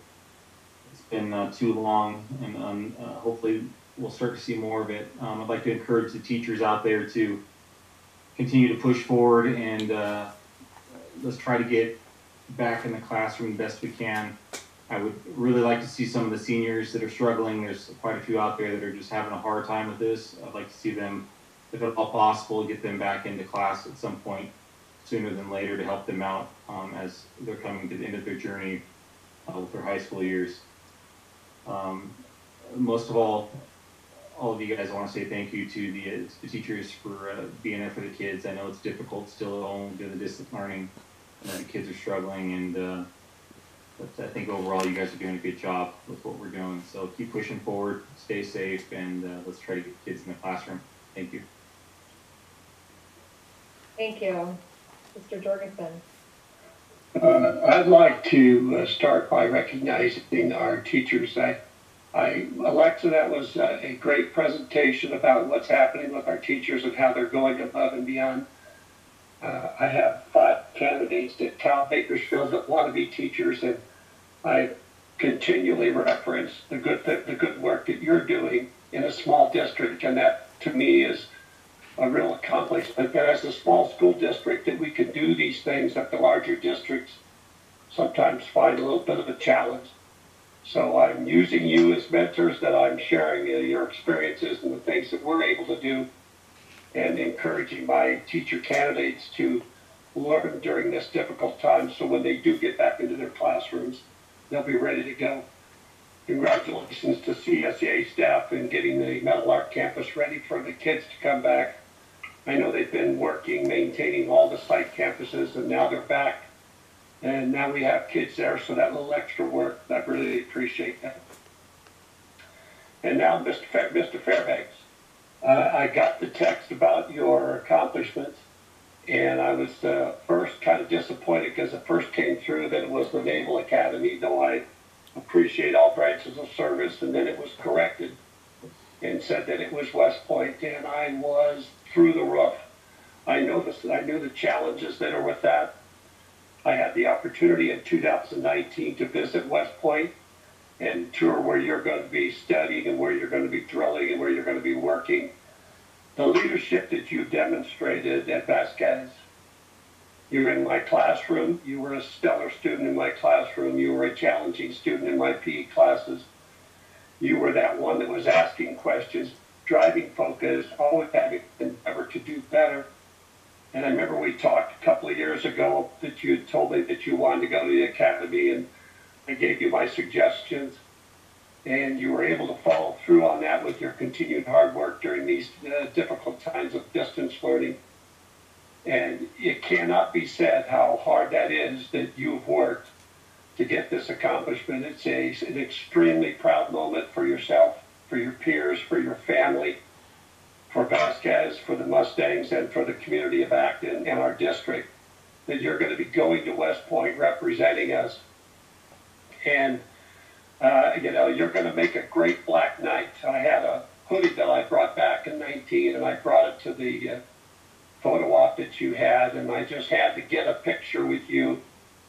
S4: It's been too long, and hopefully we'll start to see more of it. I'd like to encourage the teachers out there to continue to push forward and let's try to get back in the classroom the best we can. I would really like to see some of the seniors that are struggling. There's quite a few out there that are just having a hard time with this. I'd like to see them, if at all possible, get them back into class at some point sooner than later to help them out as they're coming to the end of their journey with their high school years. Most of all of you guys, I want to say thank you to the teachers for being there for the kids. I know it's difficult still at home doing the distance learning. The kids are struggling, and but I think overall you guys are doing a good job with what we're doing. So keep pushing forward, stay safe, and let's try to get kids in the classroom. Thank you.
S2: Thank you. Mr. Jorgensen.
S20: I'd like to start by recognizing our teachers. Alexa, that was a great presentation about what's happening with our teachers and how they're going above and beyond. I have 5 candidates at Cal Bakersfield that want to be teachers, and I continually reference the good work that you're doing in a small district, and that to me is a real accomplishment. That as a small school district that we can do these things that the larger districts sometimes find a little bit of a challenge. So I'm using you as mentors, that I'm sharing your experiences and the things that we're able to do, and encouraging my teacher candidates to learn during this difficult time, so when they do get back into their classrooms, they'll be ready to go. Congratulations to CSEA staff in getting the Metal Art campus ready for the kids to come back. I know they've been working, maintaining all the site campuses, and now they're back. And now we have kids there, so that little extra work, I really appreciate that. And now, Mr. Fairbanks, I got the text about your accomplishments, and I was first kind of disappointed because it first came through that it was the Naval Academy, though I appreciate all branches of service, and then it was corrected and said that it was West Point, and I was through the roof. I knew the challenges that are with that. I had the opportunity in 2019 to visit West Point and tour where you're going to be studying and where you're going to be drilling and where you're going to be working. The leadership that you demonstrated at Vasquez, you were in my classroom, you were a stellar student in my classroom, you were a challenging student in my PE classes. You were that one that was asking questions, driving focus, always having an endeavor to do better. And I remember we talked a couple of years ago that you told me that you wanted to go to the academy, and I gave you my suggestions. And you were able to follow through on that with your continued hard work during these difficult times of distance learning. And it cannot be said how hard that is that you've worked to get this accomplishment. It's an extremely proud moment for yourself, for your peers, for your family, for Vasquez, for the Mustangs, and for the community of Acton and our district, that you're going to be going to West Point representing us. And, you're going to make a great Black Knight. I had a hoodie that I brought back in 19, and I brought it to the photo op that you had, and I just had to get a picture with you.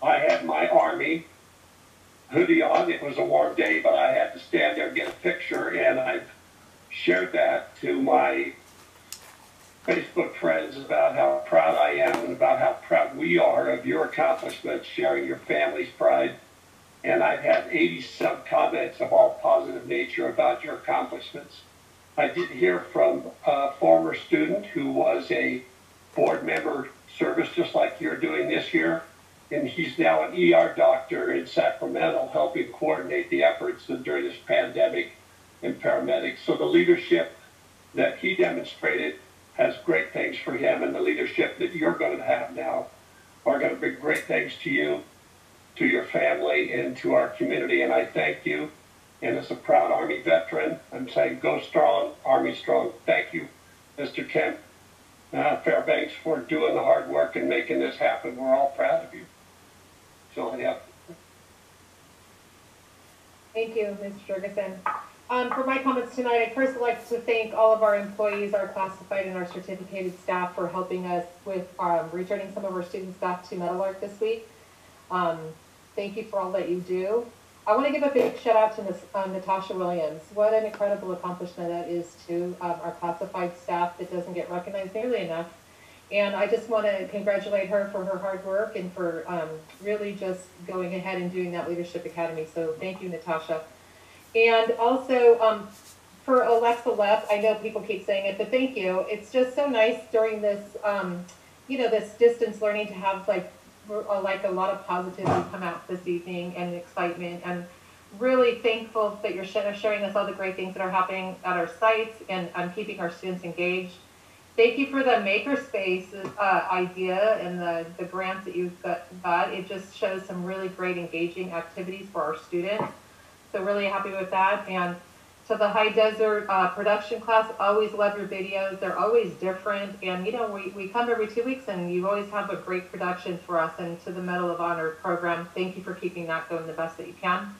S20: I had my Army hoodie on. It was a warm day, but I had to stand there and get a picture, and I've shared that to my Facebook friends about how proud I am and about how proud we are of your accomplishments, sharing your family's pride. And I've had 80-some comments of all positive nature about your accomplishments. I did hear from a former student who was a board member service just like you're doing this year, and he's now an ER doctor in Sacramento helping coordinate the efforts during this pandemic and paramedics. So the leadership that he demonstrated has great things for him, and the leadership that you're going to have now are going to bring great things to you, to your family, and to our community. And I thank you. And as a proud Army veteran, I'm saying go strong, Army strong. Thank you, Mr. Kemp Fairbanks, for doing the hard work and making this happen. We're all proud of you. So, yeah.
S2: Thank you, Mr. Jorgensen. For my comments tonight, I'd first like to thank all of our employees, our classified and our certificated staff for helping us with returning some of our students back to Metal Art this week. Thank you for all that you do. I want to give a big shout out to Natasha Williams. What an incredible accomplishment that is to our classified staff that doesn't get recognized nearly enough. And I just want to congratulate her for her hard work and for really just going ahead and doing that Leadership Academy. So thank you, Natasha. And also for Alexa Leff, I know people keep saying it, but thank you. It's just so nice during this, this distance learning to have like a lot of positivity come out this evening and excitement, and really thankful that you're sharing us all the great things that are happening at our sites and keeping our students engaged. Thank you for the makerspace idea and the grants that you've got. It just shows some really great engaging activities for our students. So really happy with that. And to the High Desert production class, always love your videos. They're always different. And we come every 2 weeks and you always have a great production for us. And to the Medal of Honor program, thank you for keeping that going the best that you can.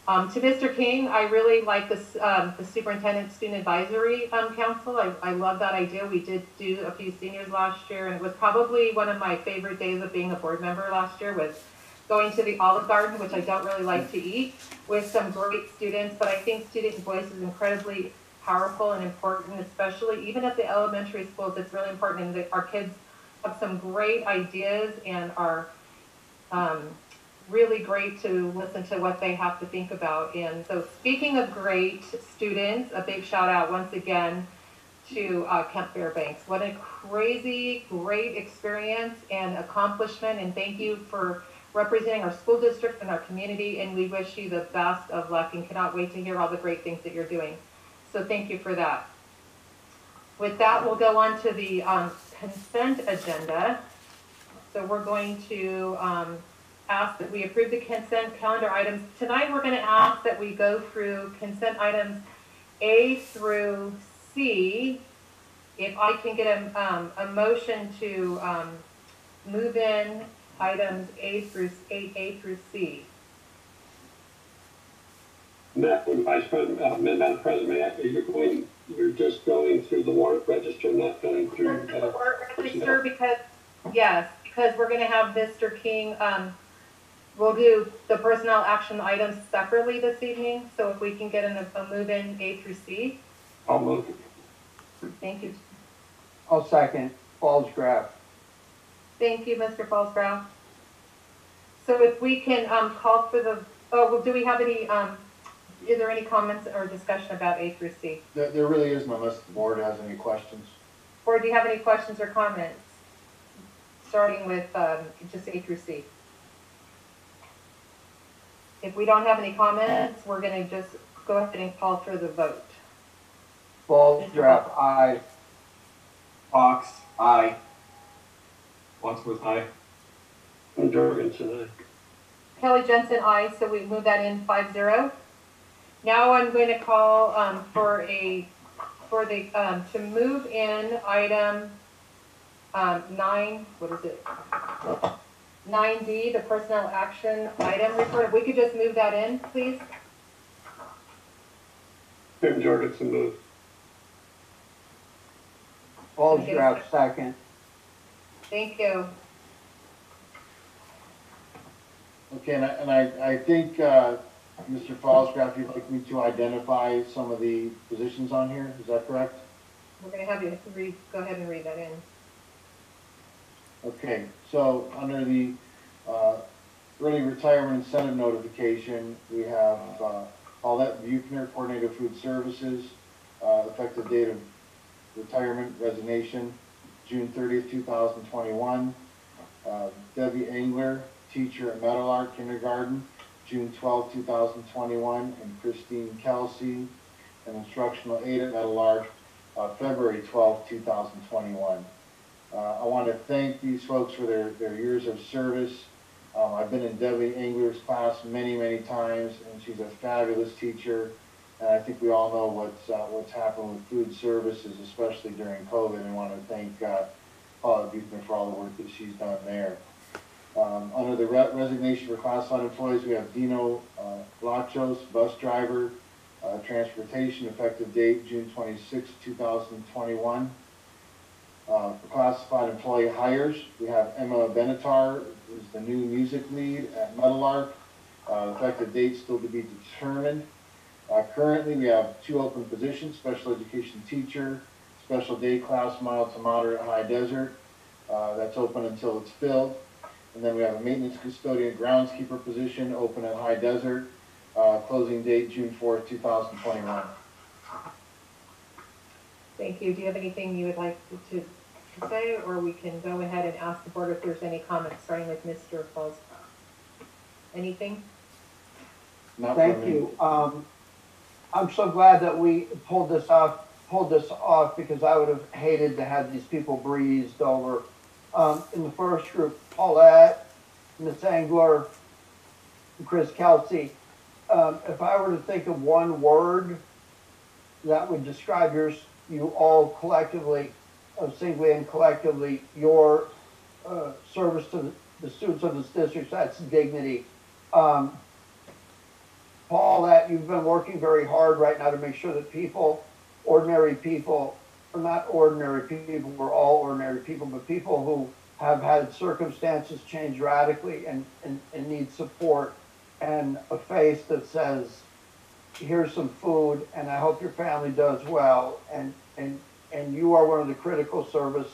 S2: To Mr. King, I really like this, the Superintendent Student Advisory Council. I love that idea. We did do a few seniors last year, and it was probably one of my favorite days of being a board member last year, was going to the Olive Garden, which I don't really like to eat, with some great students. But I think student voice is incredibly powerful and important, especially even at the elementary schools. It's really important, and our kids have some great ideas and are really great to listen to what they have to think about. And so speaking of great students, a big shout out once again to Kent Fairbanks. What a crazy, great experience and accomplishment. And thank you for representing our school district and our community. And we wish you the best of luck and cannot wait to hear all the great things that you're doing. So thank you for that. With that, we'll go on to the consent agenda. So we're going to ask that we approve the consent calendar items. Tonight we're going to ask that we go through consent items A through C. If I can get a motion to move in items A through C.
S20: Madam Vice President, Madam President, you're just going through the warrant register, not going through the
S2: warrant register, because we're going to have Mr. King. We'll do the personnel action items separately this evening. So if we can get a move in A through C.
S20: I'll move it.
S2: Thank you.
S3: I'll second. Fallsgraf.
S2: Thank you, Mr. Fallsgraf. So if we can call for the, do we have any, is there any comments or discussion about A through C?
S5: There really isn't, unless the board has any questions.
S2: Or do you have any questions or comments? Starting with just A through C. If we don't have any comments, we're going to just go ahead and call for the vote.
S3: Fallsgraf, aye.
S19: Fox, aye.
S4: Wadsworth, aye.
S20: And Jorgensen, aye.
S2: Kelly Jensen, aye. So we move that in 5-0. Now I'm going to call to move in item 9. What is it? 9D, the personnel action item report. If we could just move that in, please.
S20: Tim Jorgensen move.
S3: Fallsgraf, second.
S2: Thank you.
S5: Okay, and I think, Mr. Fallsgraf, you'd like me to identify some of the positions on here, is that correct?
S2: We're going to have you go ahead and read that in.
S5: Okay, so under the early retirement incentive notification, we have Paulette Buchner, Coordinator of Food Services, effective date of retirement resignation, June 30th, 2021. Debbie Engler, teacher at Meadowlark Kindergarten, June 12th, 2021. And Christine Kelsey, an instructional aide at Meadowlark, February 12th, 2021. I want to thank these folks for their years of service. I've been in Debbie Engler's class many, many times, and she's a fabulous teacher. And I think we all know what's happened with food services, especially during COVID. And I want to thank Paula Buchner for all the work that she's done there. Under the resignation for classified employees, we have Dino Lachos, bus driver, transportation, effective date June 26, 2021. For classified employee hires, we have Emma Benatar, who's the new music lead at Meadowlark. Effective date still to be determined. Currently, we have 2 open positions: special education teacher, special day class, mild to moderate High Desert, that's open until it's filled. And then we have a maintenance custodian groundskeeper position open at High Desert, closing date June 4th, 2021.
S2: Thank you. Do you have anything you would like to say, or we can go ahead and ask the board if there's any comments, starting with Mr. Fosbach? Anything?
S3: Thank you. I'm so glad that we pulled this off because I would have hated to have these people breezed over. In the first group, Paulette, Miss Angler, and Chris Kelsey. If I were to think of one word that would describe you all collectively, singly and collectively, your service to the students of this district, that's dignity. Paulette, you've been working very hard right now to make sure that people, ordinary people, or not ordinary people, we're all ordinary people, but people who have had circumstances change radically and need support, and a face that says, here's some food, and I hope your family does well, and you are one of the critical service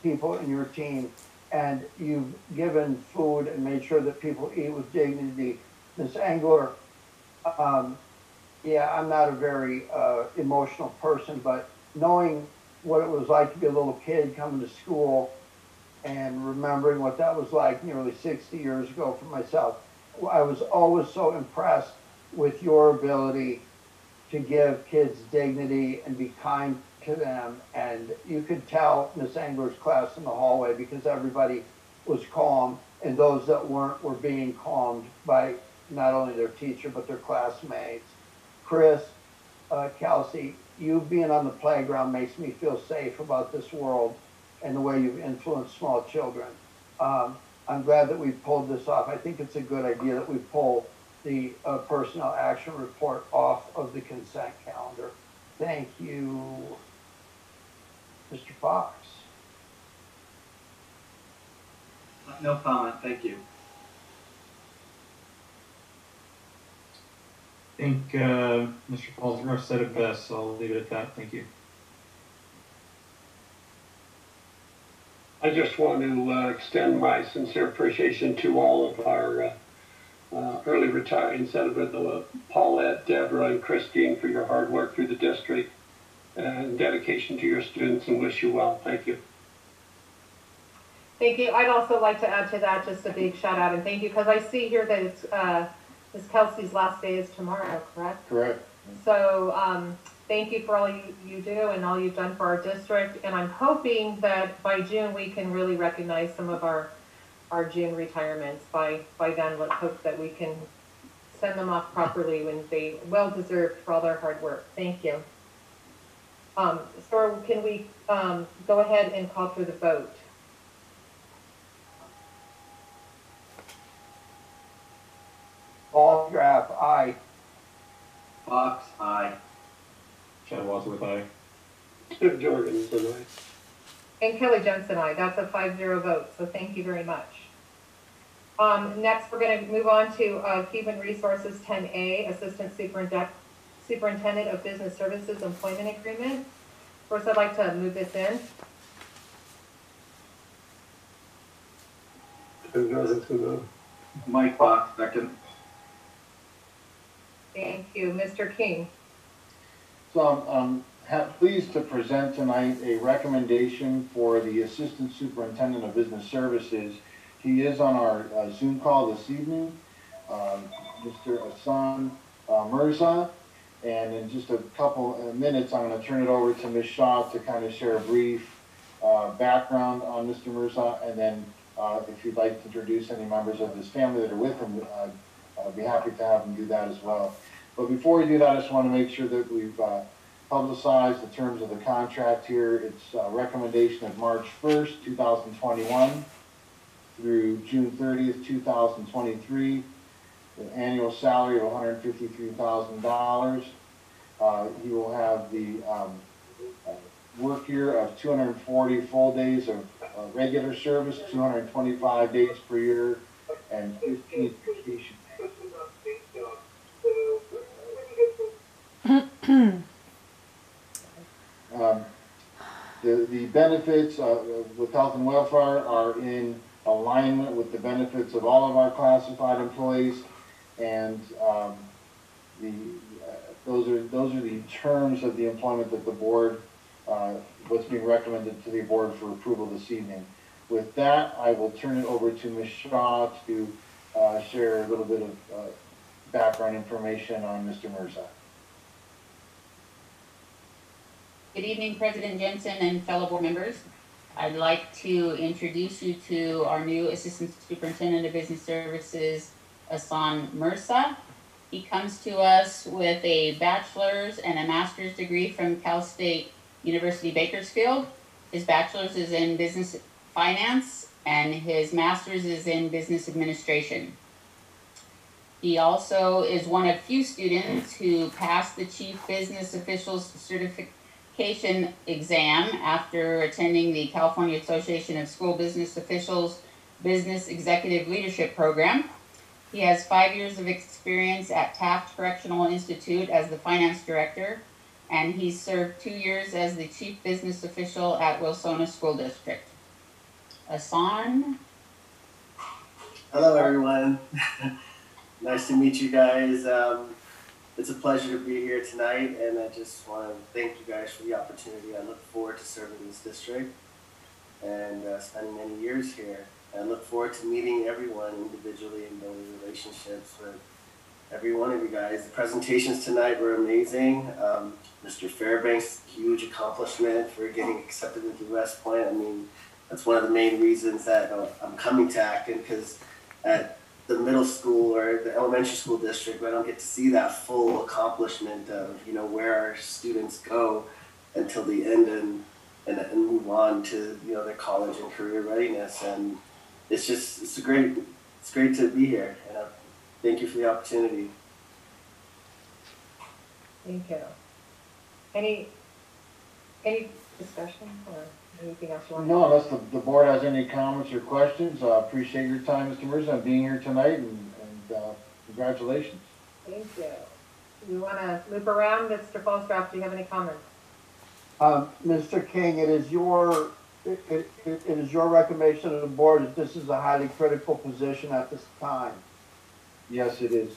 S3: people in your team, and you've given food and made sure that people eat with dignity. Ms. Angler, yeah, I'm not a very emotional person, but knowing what it was like to be a little kid coming to school and remembering what that was like nearly 60 years ago for myself, I was always so impressed with your ability to give kids dignity and be kind to them. And you could tell Miss Angler's class in the hallway because everybody was calm, and those that weren't were being calmed by not only their teacher, but their classmates. Chris, Kelsey, you being on the playground makes me feel safe about this world and the way you've influenced small children. I'm glad that we pulled this off. I think it's a good idea that we pull the personnel action report off of the consent calendar. Thank you, Mr. Fox.
S19: No comment, thank you.
S4: I think Mr. Paulsgrove said it best, so I'll leave it at that. Thank you.
S20: I just want to extend my sincere appreciation to all of our early retirees, Paulette, Deborah, and Christine for your hard work through the district and dedication to your students, and wish you well. Thank you.
S2: Thank you. I'd also like to add to that just a big shout out and thank you, because I see here that it's Ms. Kelsey's last day is tomorrow, correct?
S5: Correct.
S2: So thank you for all you do and all you've done for our district. And I'm hoping that by June we can really recognize some of our June retirements. By then, let's hope that we can send them off properly when they well deserved for all their hard work. Thank you. So can we go ahead and call for the vote?
S3: Paulsgrove, aye.
S19: Fox, aye.
S4: Chad Wadsworth, aye.
S20: Steve Jorgensen, aye.
S2: And Kelly Jensen, aye. That's a 5-0 vote, so thank you very much. Next, we're going to move on to Human Resources 10A, Assistant Superintendent of Business Services Employment Agreement. First, I'd like to move this in.
S19: Mike Fox, second.
S2: Thank you. Mr. King.
S5: So I'm pleased to present tonight a recommendation for the Assistant Superintendent of Business Services. He is on our Zoom call this evening, Mr. Aadusd Mirza. And in just a couple of minutes, I'm going to turn it over to Ms. Shaw to kind of share a brief background on Mr. Mirza. And then if you'd like to introduce any members of his family that are with him, I'd be happy to have him do that as well. But before we do that, I just want to make sure that we've publicized the terms of the contract here. It's a recommendation of March 1st, 2021 through June 30th, 2023. The annual salary of $153,000. He will have the work year of 240 full days of regular service, 225 days per year, and 15 vacation days. The benefits with health and welfare are in alignment with the benefits of all of our classified employees, and those are the terms of the employment that the board, what's being recommended to the board for approval this evening. With that, I will turn it over to Ms. Shaw to share a little bit of background information on Mr. Mirza.
S21: Good evening, President Jensen and fellow board members. I'd like to introduce you to our new Assistant Superintendent of Business Services, Aadusd Mirza. He comes to us with a bachelor's and a master's degree from Cal State University Bakersfield. His bachelor's is in business finance and his master's is in business administration. He also is one of few students who passed the Chief Business Officials Certification exam after attending the California Association of School Business Officials Business Executive Leadership Program. He has 5 years of experience at Taft Correctional Institute as the finance director, and he's served 2 years as the chief business official at Wilsona School District. Aadusd?
S22: Hello, everyone. Nice to meet you guys. It's a pleasure to be here tonight, and I just want to thank you guys for the opportunity. I look forward to serving this district and spending many years here. I look forward to meeting everyone individually and building relationships with every one of you guys. The presentations tonight were amazing. Mr. Fairbanks, huge accomplishment for getting accepted into West Point. I mean, that's one of the main reasons that I'm coming to Acton, because at the middle school or the elementary school district, I don't get to see that full accomplishment of, you know, where our students go until the end and move on to, you know, their college and career readiness. And it's great to be here. And thank you for the opportunity.
S2: Thank you. Any discussion or anything else you want to?
S5: No, unless the board has any comments or questions. I appreciate your time, Mr. Mirza, and being here tonight, and congratulations.
S2: Thank you. You want to loop around, Mr. Falsgraf? Do you have any comments?
S3: Mr. King, it is your recommendation of the board that this is a highly critical position at this time.
S5: Yes, it is.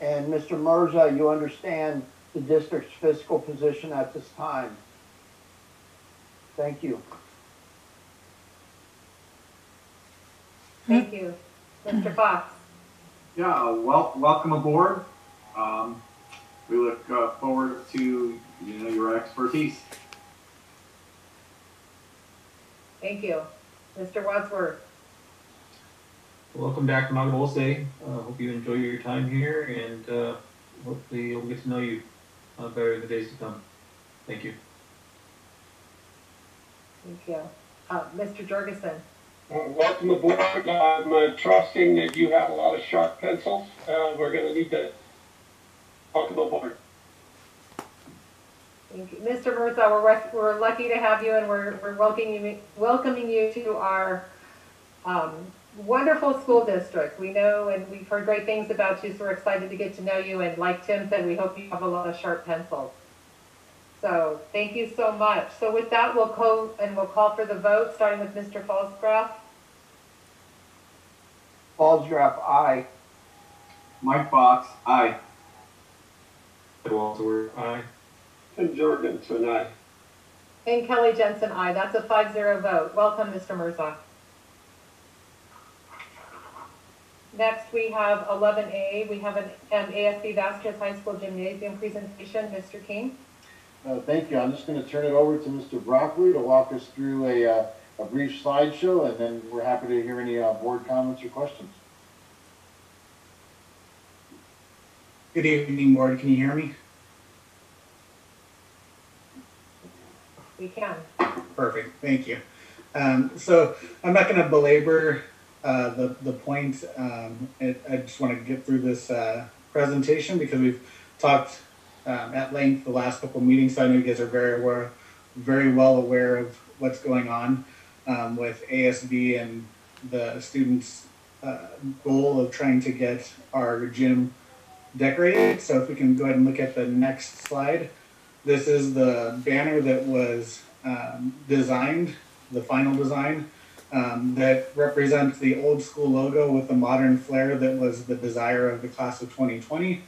S3: And Mr. Mirza, you understand the district's fiscal position at this time. Thank you.
S2: Thank you. Mr. Fox.
S19: Yeah, welcome aboard. We look forward to your expertise.
S2: Thank you. Mr. Wadsworth.
S4: Welcome back to Naga Dulce. Hope you enjoy your time here, and hopefully we'll get to know you better in the days to come. Thank you.
S2: Thank you. Mr. Jorgensen.
S20: Welcome aboard. I'm trusting that you have a lot of sharp pencils. We're going to need to welcome aboard.
S2: Thank you. Mr. Mirza, we're lucky to have you, and we're welcoming you to our wonderful school district. We know and we've heard great things about you, so we're excited to get to know you. And like Tim said, we hope you have a lot of sharp pencils. So thank you so much. So with that, we'll call for the vote, starting with Mr. Falsgraf.
S3: Falsgraf, aye.
S19: Mike Fox, aye.
S4: Walter, aye.
S20: Tim Jorgensen, aye.
S2: And Kelly Jensen, aye. That's a 5-0 vote. Welcome, Mr. Mirza. Next, we have 11A. We have an ASB Vasquez High School Gymnasium presentation. Mr. King.
S5: Thank you. I'm just going to turn it over to Mr. Broccoli to walk us through a brief slideshow, and then we're happy to hear any board comments or questions.
S23: Good evening, board. Can you hear me?
S2: We can.
S23: Perfect. Thank you. So I'm not going to belabor the points. I just want to get through this presentation because we've talked at length the last couple of meetings, so I know you guys are very well aware of what's going on with ASB and the students' goal of trying to get our gym decorated. So if we can go ahead and look at the next slide. This is the banner that was designed, the final design, that represents the old school logo with the modern flair that was the desire of the class of 2020.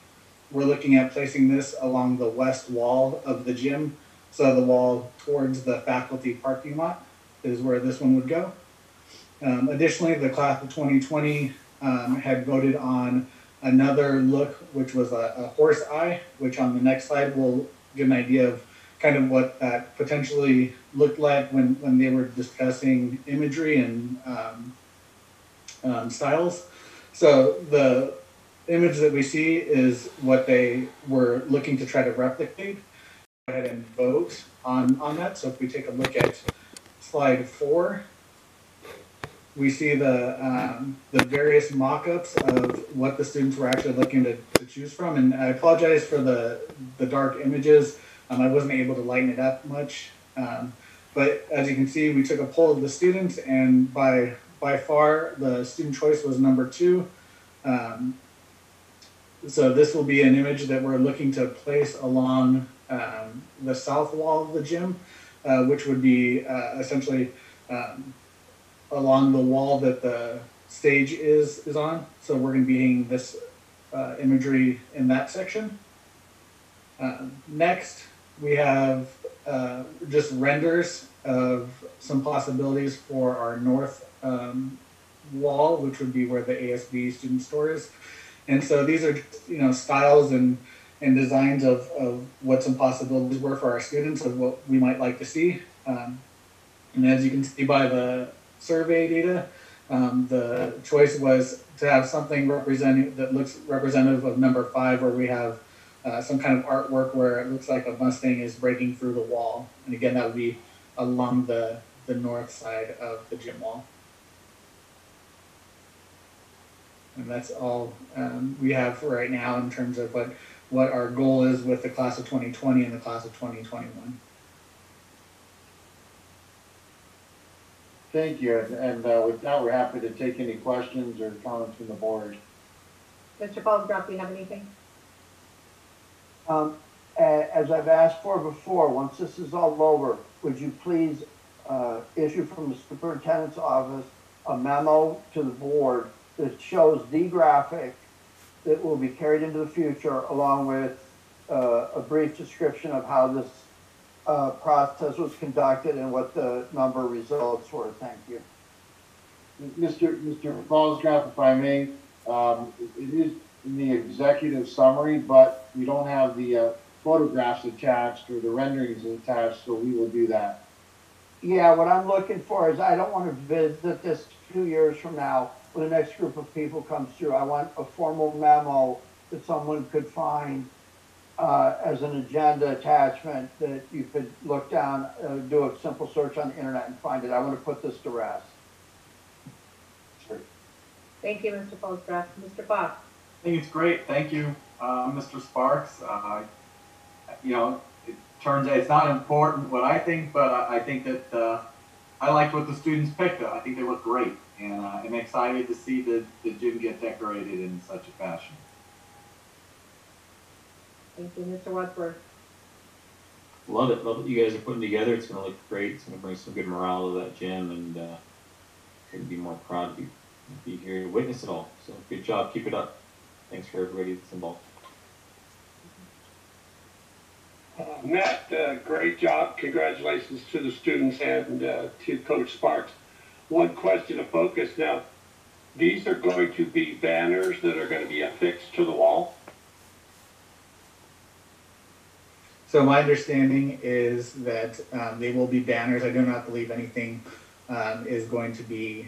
S23: We're looking at placing this along the west wall of the gym. So the wall towards the faculty parking lot is where this one would go. Additionally, the class of 2020 had voted on another look, which was a horse eye, which on the next slide will give an idea of kind of what that potentially looked like when they were discussing imagery and styles. So the image that we see is what they were looking to try to replicate. Go ahead and vote on that. So if we take a look at slide 4, we see the various mock-ups of what the students were actually looking to choose from. And I apologize for the dark images. I wasn't able to lighten it up much. But as you can see, we took a poll of the students, and by far the student choice was number 2. So this will be an image that we're looking to place along the south wall of the gym, which would be essentially along the wall that the stage is on. So we're going to be hanging this imagery in that section. Next, we have just renders of some possibilities for our north wall, which would be where the ASB student store is. And so these are, styles and designs of what some possibilities were for our students of what we might like to see. And as you can see by the survey data, the choice was to have something that looks representative of number 5, where we have some kind of artwork where it looks like a Mustang is breaking through the wall. And again, that would be along the north side of the gym wall. And that's all we have for right now in terms of what our goal is with the class of 2020 and the class of 2021.
S5: Thank you, and with that, we're happy to take any questions or comments from the board.
S2: Mr. Paulsgraf, do you have anything?
S3: As I've asked for before, once this is all over, would you please issue from the superintendent's office a memo to the board that shows the graphic that will be carried into the future, along with a brief description of how this process was conducted and what the number of results were. Thank you.
S5: Mr. Paulsgraf, if I may, it is in the executive summary, but we don't have the photographs attached or the renderings attached, so we will do that.
S3: Yeah, what I'm looking for is I don't want to visit this 2 years from now when the next group of people comes through. I want a formal memo that someone could find as an agenda attachment that you could look down, do a simple search on the internet and find it. I want to put this to rest.
S5: Sure.
S2: Thank you, Mr. Paulsgraf. Mr. Fox.
S19: I think it's great. Thank you, Mr. Sparks. It turns out it's not important what I think, but I think that I liked what the students picked. I think they look great, and I'm excited to see the gym get decorated in such a fashion.
S2: Thank you, Mr. Wadsworth.
S4: Love it. Love what you guys are putting together. It's going to look great. It's going to bring some good morale to that gym, and couldn't be more proud to be here to witness it all. So good job. Keep it up. Thanks for everybody that's involved.
S20: Matt, great job. Congratulations to the students and to Coach Sparks. One question of focus now. These are going to be banners that are going to be affixed to the wall?
S23: So my understanding is that they will be banners. I do not believe anything is going to be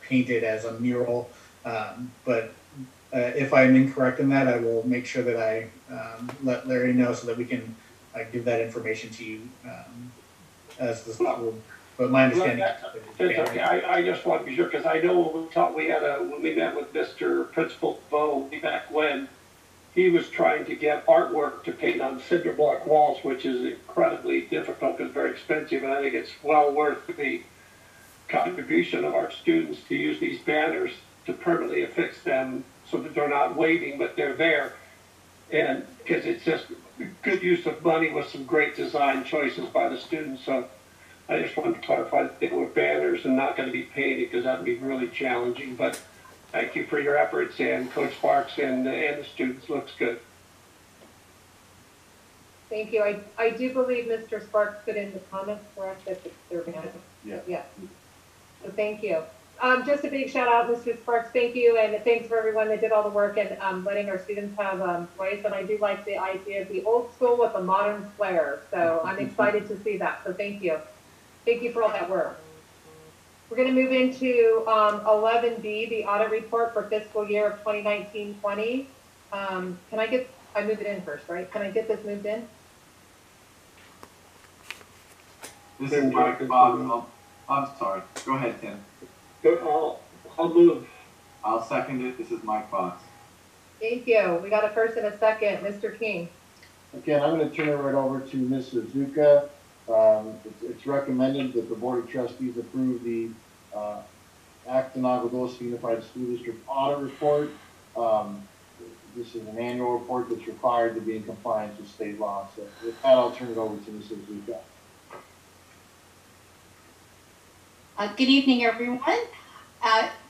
S23: painted as a mural, but if I'm incorrect in that, I will make sure that I let Larry know so that we can give that information to you as the school. But my understanding
S20: is okay. I just want to be sure, because I know when we met with Mr. Principal Bowe back when, he was trying to get artwork to paint on cinder block walls, which is incredibly difficult because very expensive, and I think it's well worth the contribution of our students to use these banners to permanently affix them so that they're not waving, but they're there. And because it's just good use of money with some great design choices by the students. So I just wanted to clarify that they were banners and not going to be painted because that would be really challenging. But thank you for your efforts, and Coach Sparks and the students. Looks good.
S2: Thank you. I do believe Mr. Sparks put in the comments for us that they're going to. Yeah. So thank you. Just a big shout out, Mr. Sparks. Thank you, and thanks for everyone that did all the work and letting our students have voice. And I do like the idea of the old school with a modern flair. So I'm excited to see that. So thank you. Thank you for all that work. We're going to move into 11B, the audit report for fiscal year of 2019-20. I moved it in first, right? Can I get this moved in?
S19: This is Mike Bob. I'm sorry. Go ahead, Tim.
S20: I'll move.
S19: I'll second it. This is Mike Fox.
S2: Thank you. We got a first and a second. Mr. King.
S5: Again, I'm going to turn it right over to Ms. Suzuka. It's recommended that the Board of Trustees approve the Acton Aadusd Unified School District Audit Report. This is an annual report that's required to be in compliance with state law. So with that, I'll turn it over to Ms. Suzuka.
S1: Good evening, everyone.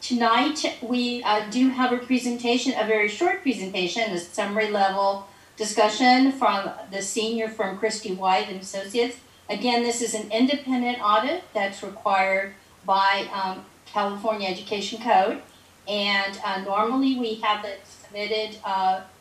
S1: Tonight, we do have a presentation, a very short presentation, a summary level discussion from the senior firm Christie White and Associates. Again, this is an independent audit that's required by California Education Code. And normally we have it submitted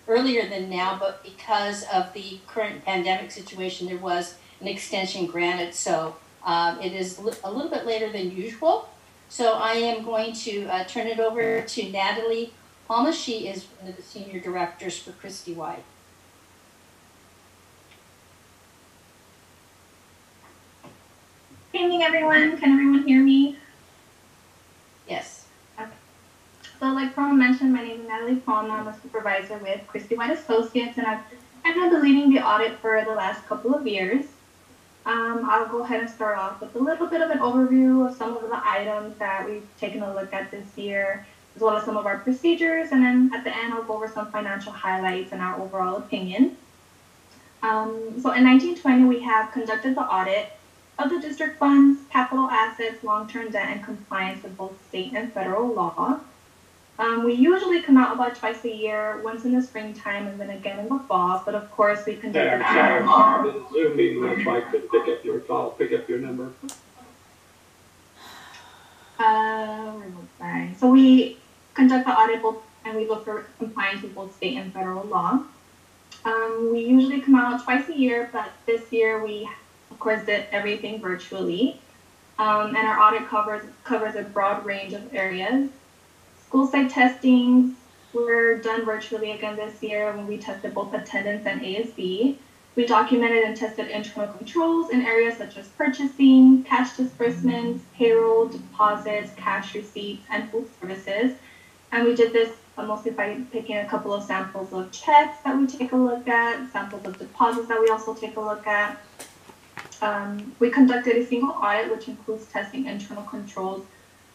S1: earlier than now, but because of the current pandemic situation, there was an extension granted. So it is a little bit later than usual. So I am going to turn it over to Natalie Palma. She is one of the senior directors for Christie White.
S15: Good evening, everyone. Can everyone hear me?
S1: Yes.
S15: Okay. So like Palma mentioned, my name is Natalie Palma. I'm a supervisor with Christie White Associates, and I've been leading the audit for the last couple of years. I'll go ahead and start off with a little bit of an overview of some of the items that we've taken a look at this year, as well as some of our procedures, and then at the end I'll go over some financial highlights and our overall opinion. So in 1920, we have conducted the audit of the district funds, capital assets, long-term debt, and compliance with both state and federal law. We usually come out about twice a year, once in the springtime and then again in the fall, but of course we conduct
S20: the Zoom meeting, that's why I couldn't pick up your call, pick up your number.
S15: So we conduct the audit both, and we look for compliance with both state and federal law. We usually come out twice a year, but this year we of course did everything virtually. And our audit covers a broad range of areas. School site testings were done virtually again this year when we tested both attendance and ASB. We documented and tested internal controls in areas such as purchasing, cash disbursements, payroll, deposits, cash receipts, and food services. And we did this mostly by picking a couple of samples of checks that we take a look at, samples of deposits that we also take a look at. We conducted a single audit, which includes testing internal controls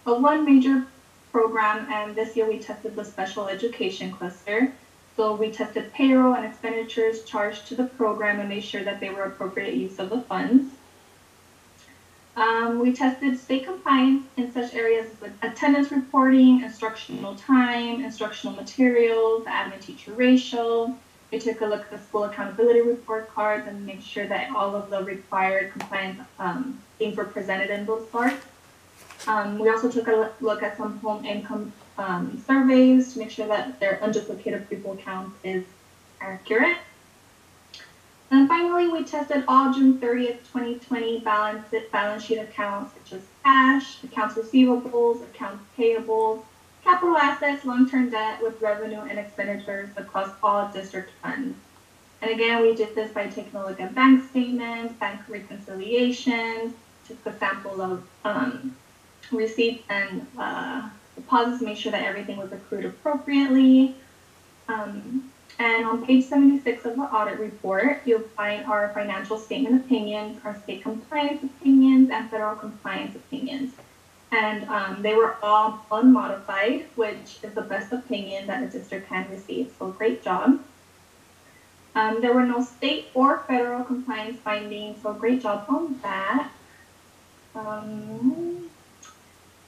S15: of one major program, and this year we tested the special education cluster. So we tested payroll and expenditures charged to the program and made sure that they were appropriate use of the funds. We tested state compliance in such areas as attendance reporting, instructional time, instructional materials, the admin-teacher ratio. We took a look at the school accountability report cards and made sure that all of the required compliance things were presented in those cards. We also took a look at some home income surveys to make sure that their unduplicated people count is accurate. And finally, we tested all June 30th, 2020 balance sheet accounts such as cash, accounts receivables, accounts payables, capital assets, long-term debt with revenue and expenditures across all district funds. And again, we did this by taking a look at bank statements, bank reconciliations, took a sample of receipts and deposits, make sure that everything was accrued appropriately. And on page 76 of the audit report, you'll find our financial statement opinions, our state compliance opinions, and federal compliance opinions. And they were all unmodified, which is the best opinion that a district can receive. So great job. There were no state or federal compliance findings, so great job on that.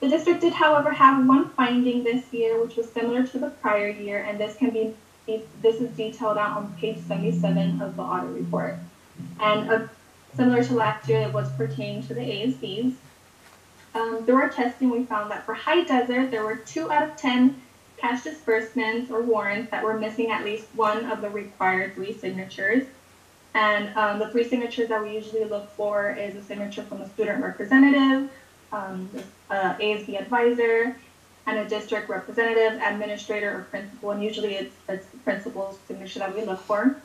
S15: The district did, however, have one finding this year, which was similar to the prior year, and this is detailed out on page 77 of the audit report. And similar to last year, it was pertaining to the ASBs. Through our testing, we found that for High Desert, there were 2 out of 10 cash disbursements or warrants that were missing at least one of the required 3 signatures. And the 3 signatures that we usually look for is a signature from a student representative, ASB advisor, and a district representative, administrator, or principal. And usually it's the principal's signature that we look for.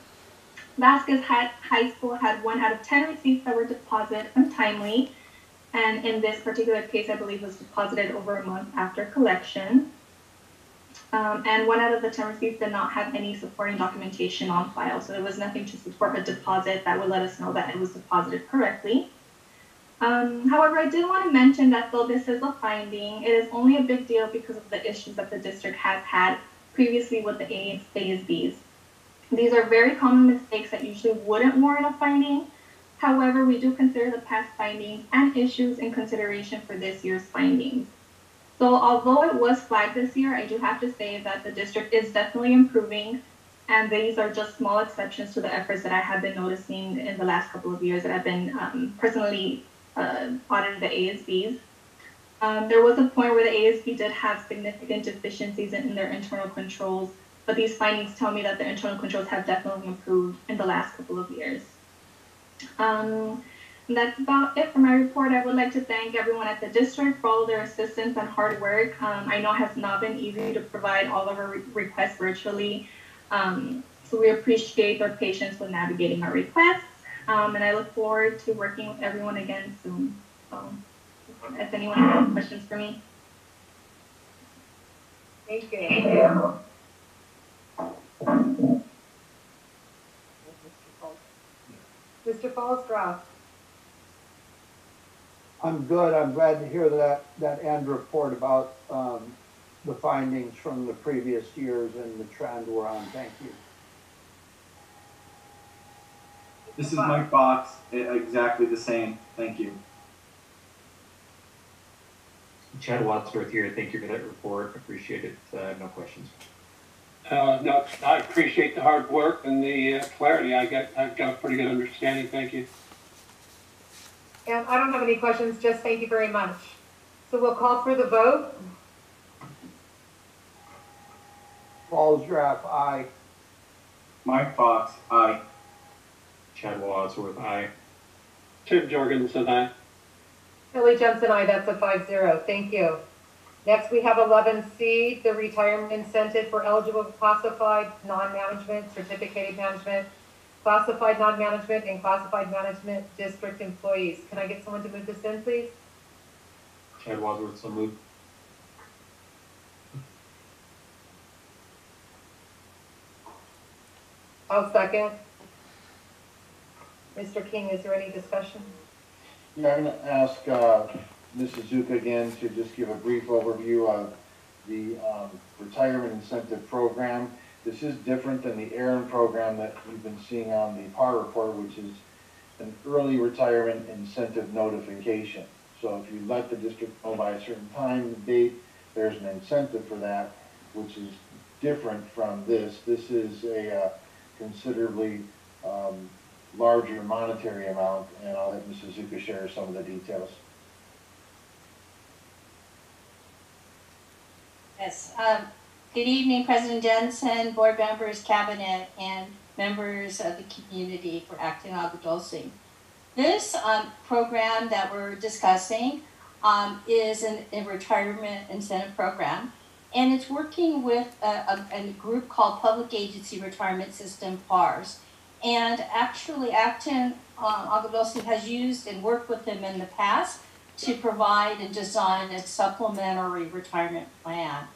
S15: Vasquez High School had 1 out of 10 receipts that were deposited untimely. And in this particular case, I believe was deposited over a month after collection. And 1 out of the 10 receipts did not have any supporting documentation on file. So there was nothing to support a deposit that would let us know that it was deposited correctly. However, I did want to mention that though this is a finding, it is only a big deal because of the issues that the district has had previously with the ASBs. These are very common mistakes that usually wouldn't warrant a finding. However, we do consider the past findings and issues in consideration for this year's findings. So although it was flagged this year, I do have to say that the district is definitely improving, and these are just small exceptions to the efforts that I have been noticing in the last couple of years that I've been personally auditing the ASBs. There was a point where the ASB did have significant deficiencies in their internal controls, but these findings tell me that the internal controls have definitely improved in the last couple of years. That's about it for my report. I would like to thank everyone at the district for all their assistance and hard work. I know it has not been easy to provide all of our requests virtually, so we appreciate their patience with navigating our requests. And I look forward to working with everyone again soon. So, if anyone has any questions for me.
S2: Thank you. Mr. Fallstroth.
S3: I'm good. I'm glad to hear that end report about the findings from the previous years and the trend we're on. Thank you.
S19: This is Mike Fox. Exactly the same. Thank you.
S4: Chad Wadsworth here. Thank you for that report. Appreciate it. No questions.
S20: No, I appreciate the hard work and the clarity. I've got a pretty good understanding. Thank you.
S2: And I don't have any questions. Just thank you very much. So we'll call for the vote.
S3: Fallstroth, aye.
S19: Mike Fox, aye.
S4: Chad Wadsworth, aye.
S20: Tim Jorgensen, aye.
S2: Kelly Jensen, aye. That's a 5-0. Thank you. Next, we have 11C, the retirement incentive for eligible classified non-management, certificated management, classified non-management, and classified management district employees. Can I get someone to move this in, please?
S4: Chad Wadsworth, so moved.
S2: I'll second. Mr. King, is there any discussion?
S5: Yeah, I'm going to ask Mrs. Zuka again to just give a brief overview of the retirement incentive program. This is different than the ARIN program that you've been seeing on the PAR report, which is an early retirement incentive notification. So if you let the district know by a certain time, date, there's an incentive for that, which is different from this. This is a considerably larger monetary amount, and I'll let Mrs. Zuka share some of the details.
S1: Yes. Good evening, President Jensen, board members, cabinet, and members of the community for acting Aadusd Meeting. This program that we're discussing is a retirement incentive program, and it's working with a group called Public Agency Retirement System, PARS. And actually, Acton Aadusd Meeting has used and worked with them in the past to provide and design a supplementary retirement plan.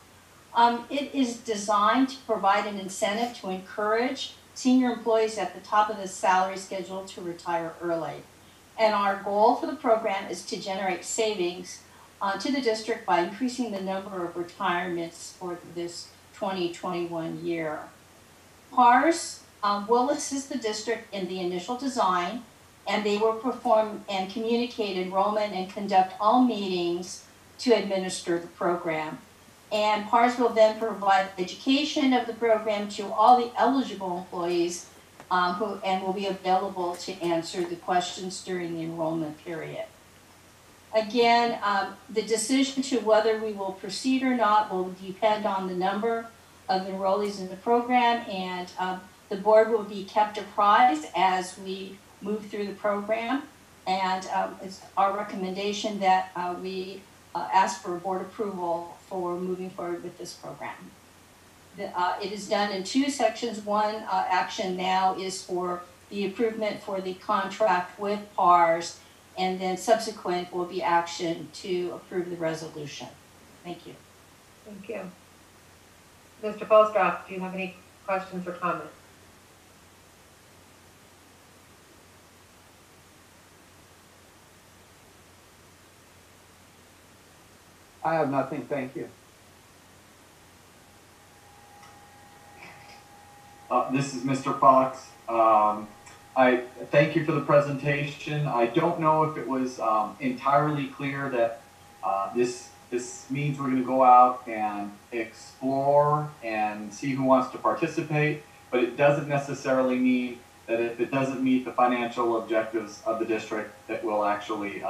S1: It is designed to provide an incentive to encourage senior employees at the top of the salary schedule to retire early. And our goal for the program is to generate savings to the district by increasing the number of retirements for this 2021 year. PARS will assist the district in the initial design and they will perform and communicate enrollment and conduct all meetings to administer the program. And PARS will then provide education of the program to all the eligible employees who will be available to answer the questions during the enrollment period. Again, the decision to whether we will proceed or not will depend on the number of enrollees in the program, and the board will be kept apprised as we move through the program. And it's our recommendation that we ask for board approval for moving forward with this program. It is done in two sections. One action now is for the improvement for the contract with PARS, and then subsequent will be action to approve the resolution. Thank you.
S2: Thank you. Mr. Falsgraf, do you have any questions or comments?
S3: I have nothing, thank you.
S19: This is Mr. Fox. I thank you for the presentation. I don't know if it was entirely clear that this means we're going to go out and explore and see who wants to participate, but it doesn't necessarily mean that if it doesn't meet the financial objectives of the district that we'll actually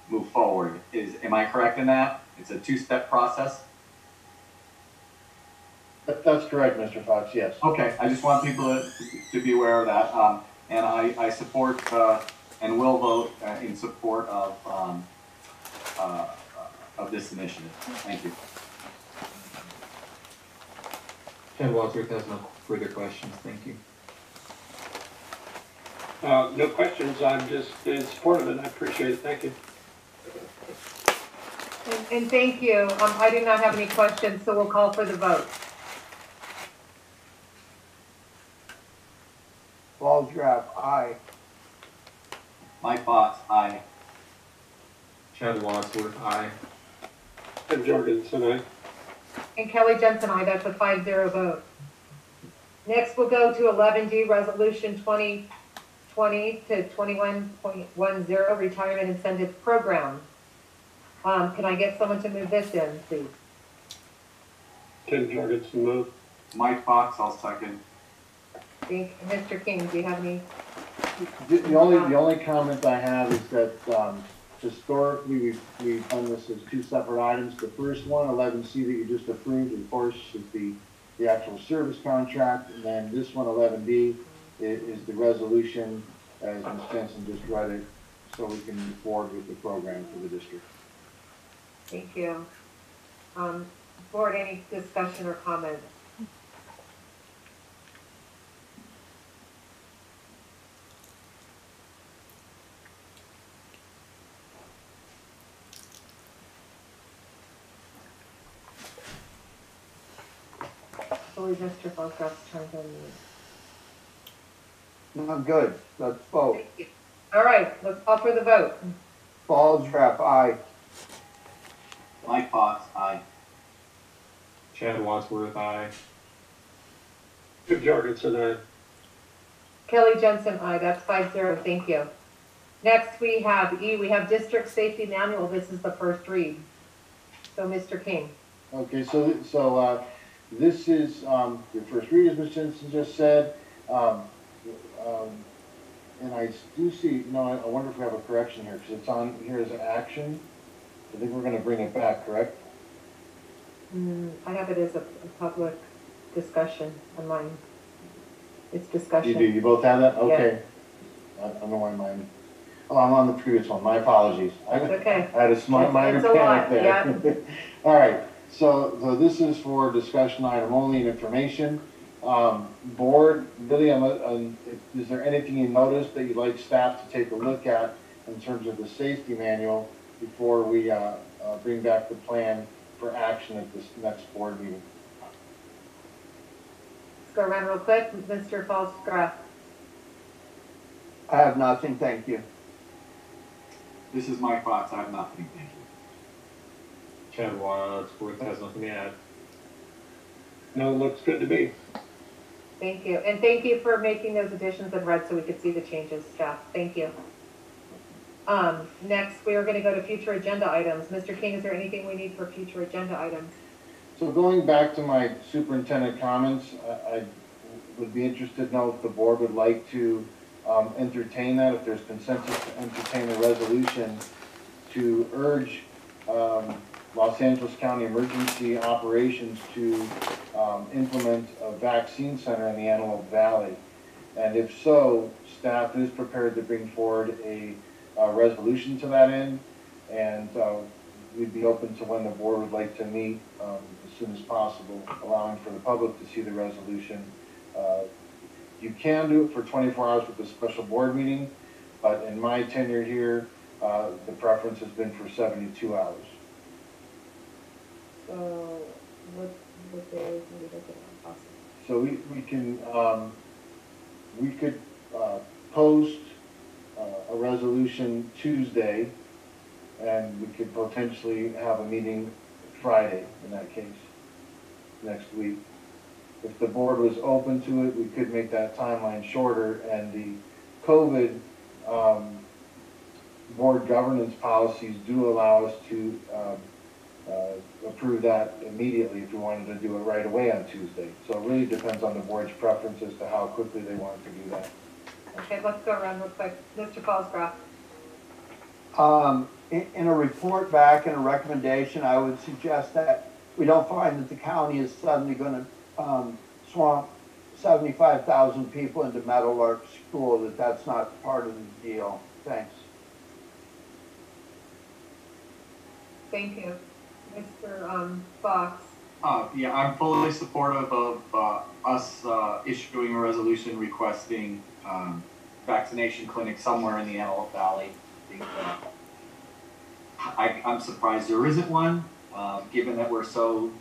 S19: move forward. Am I correct in that? It's a two-step process?
S5: That's correct, Mr. Fox, yes.
S19: Okay, I just want people to be aware of that. And I support and will vote in support of this initiative. Thank you.
S4: Chad Wadsworth has no further questions. Thank you.
S20: No questions. I'm just in support of it. I appreciate it. Thank you.
S2: And thank you. I do not have any questions, so we'll call for the vote.
S3: Falsgraf, aye.
S19: Mike Fox, aye.
S4: Chad Wadsworth, aye.
S20: And Jorgensen, aye.
S2: And Kelly Jensen, aye. That's a 5-0 vote. Next, we'll go to 11D, Resolution 2020 to 21.10, Retirement Incentive Program. Can I get someone to move this in, please?
S20: Ken Jorgensen, move.
S19: Mike Fox, I'll second.
S2: Mr. King, do you have any?
S5: The only comment I have is that historically we've done this as two separate items. The first one, 11C that you just approved, of course, is the actual service contract, and then this one, 11D, is the resolution, as Ms. Jensen just read it, so we can move forward with the program for the district.
S2: Thank you. Board, any discussion or comment? I believe Mr. Falsgraf's trying to unmute.
S3: I'm good. Let's vote.
S2: Thank you. All right, let's call for the vote.
S3: Falsgraf, aye.
S19: Mike Fox, aye.
S4: Chad Wadsworth, aye.
S20: Ken Jorgensen, aye.
S2: Kelly Jensen, aye. That's 5-0. Thank you. Next, we have E. We have District Safety Manual. This is the first read. So, Mr. King.
S5: Okay, so this is your first read, as Ms. Jensen just said. And I do see, I wonder if we have a correction here, because it's on here as action. I think we're going to bring it back, correct?
S2: I have it as a public discussion on mine. It's discussion.
S5: You do? You both have that? Okay.
S2: Yeah.
S5: I don't know why mine. Oh, I'm on the previous one. My apologies.
S2: Okay.
S5: I had a smart minor panic there.
S2: Yeah.
S5: All right. So this is for discussion item only and information. Board, really, is there anything you noticed that you'd like staff to take a look at in terms of the safety manual before we bring back the plan for action at this next board meeting?
S2: Let's go around real quick. Mr. Falsgraf.
S3: I have nothing, thank you.
S19: This is Mike Fox, I have nothing, thank you.
S4: Chad Wadsworth has nothing to add.
S20: No, looks good to me.
S2: Thank you. And thank you for making those additions in red so we could see the changes, staff. Thank you. Next, we are going to go to future agenda items. Mr. King, is there anything we need for future agenda items?
S5: So going back to my superintendent comments, I would be interested to know if the board would like to entertain that, if there's consensus to entertain a resolution to urge Los Angeles County Emergency Operations to implement a vaccine center in the Antelope Valley. And if so, staff is prepared to bring forward a resolution to that end, and we'd be open to when the board would like to meet as soon as possible, allowing for the public to see the resolution. You can do it for 24 hours with a special board meeting, but in my tenure here, the preference has been for 72 hours.
S2: So what day is we looking at possible?
S5: So we could post a resolution Tuesday, and we could potentially have a meeting Friday in that case, next week. If the board was open to it, we could make that timeline shorter, and the COVID board governance policies do allow us to approve that immediately if we wanted to do it right away on Tuesday. So it really depends on the board's preference as to how quickly they want to do that.
S2: Okay, let's go around real quick. Mr. Fallscraft.
S3: In a report back and a recommendation, I would suggest that we don't find that the county is suddenly going to swamp 75,000 people into Meadowlark School, that's not part of the deal. Thanks.
S2: Thank you. Mr. Fox.
S19: Yeah, I'm fully supportive of us issuing a resolution requesting vaccination clinics somewhere in the Antelope Valley. I'm surprised there isn't one, given that we're so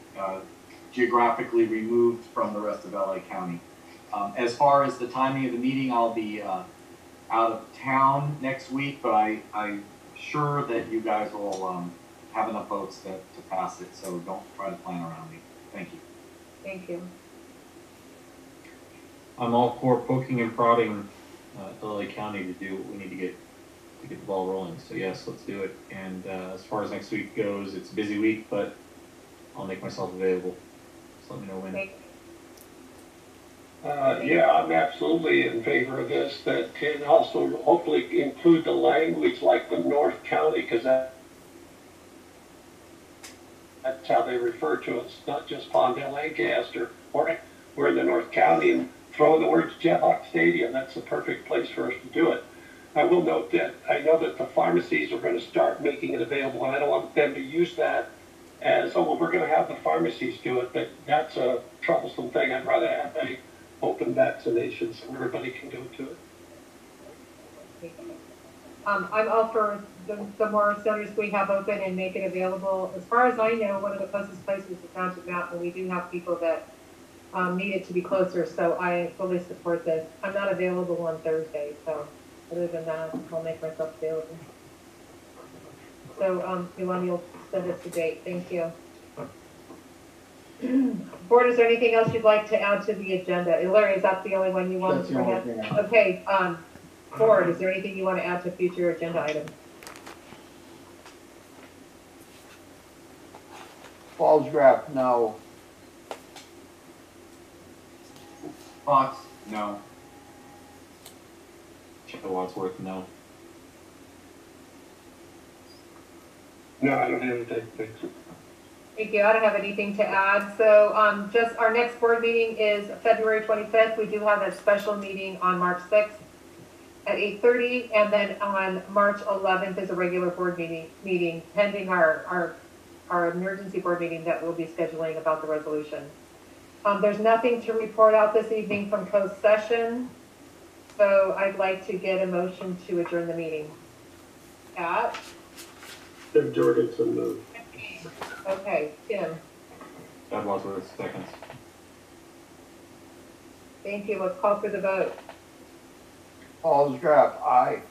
S19: geographically removed from the rest of LA County. As far as the timing of the meeting, I'll be out of town next week, but I'm sure that you guys will have enough votes to pass it, so don't try to plan around me. Thank you.
S2: Thank you.
S4: I'm all for poking and prodding LA County to do what we need to get the ball rolling. So yes, let's do it. And as far as next week goes, it's a busy week, but I'll make myself available. Just let me know when.
S20: Yeah, I'm absolutely in favor of this. That can also hopefully include the language like the North County, because that's how they refer to us, not just Palmdale, Lancaster. Or we're in the North County, and throw in the words Jethawk Stadium. That's the perfect place for us to do it. I will note that I know that the pharmacies are going to start making it available, and I don't want them to use that as, oh, well, we're going to have the pharmacies do it, but that's a troublesome thing. I'd rather have a open vaccination so everybody can go to it.
S2: I'm all for the more centers we have open and make it available. As far as I know, one of the closest places is Mountain Mountain. We do have people that need it to be closer, so I fully support this. I'm not available on Thursday, so other than that, I'll make myself available. So, Yolanda, you'll send us a date. Thank you. Board, is there anything else you'd like to add to the agenda? Larry, is that the only one you want to bring up? Okay, Board, is there anything you want to add to future agenda items?
S3: Fallscraft, no.
S19: Fox, no.
S4: Wadsworth, no.
S20: No, I don't have anything. Thanks.
S2: Thank you. I don't have anything to add. So just our next board meeting is February 25th. We do have a special meeting on March 6th at 8:30, and then on March 11th is a regular board meeting pending our emergency board meeting that we'll be scheduling about the resolution. There's nothing to report out this evening from closed session, so I'd like to get a motion to adjourn the meeting. At?
S20: Tim Jorgensen moved.
S2: Okay, Tim.
S4: Ed Wadsworth, seconds.
S2: Thank you. Let's call for the vote.
S3: Fallscraft, aye.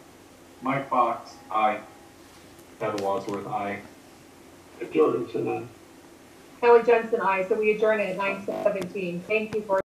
S19: Mike Fox, aye.
S4: Ed Wadsworth, aye.
S20: Jorgensen, aye.
S2: Kelly Jensen, aye. So we adjourn at 9:17. Thank you for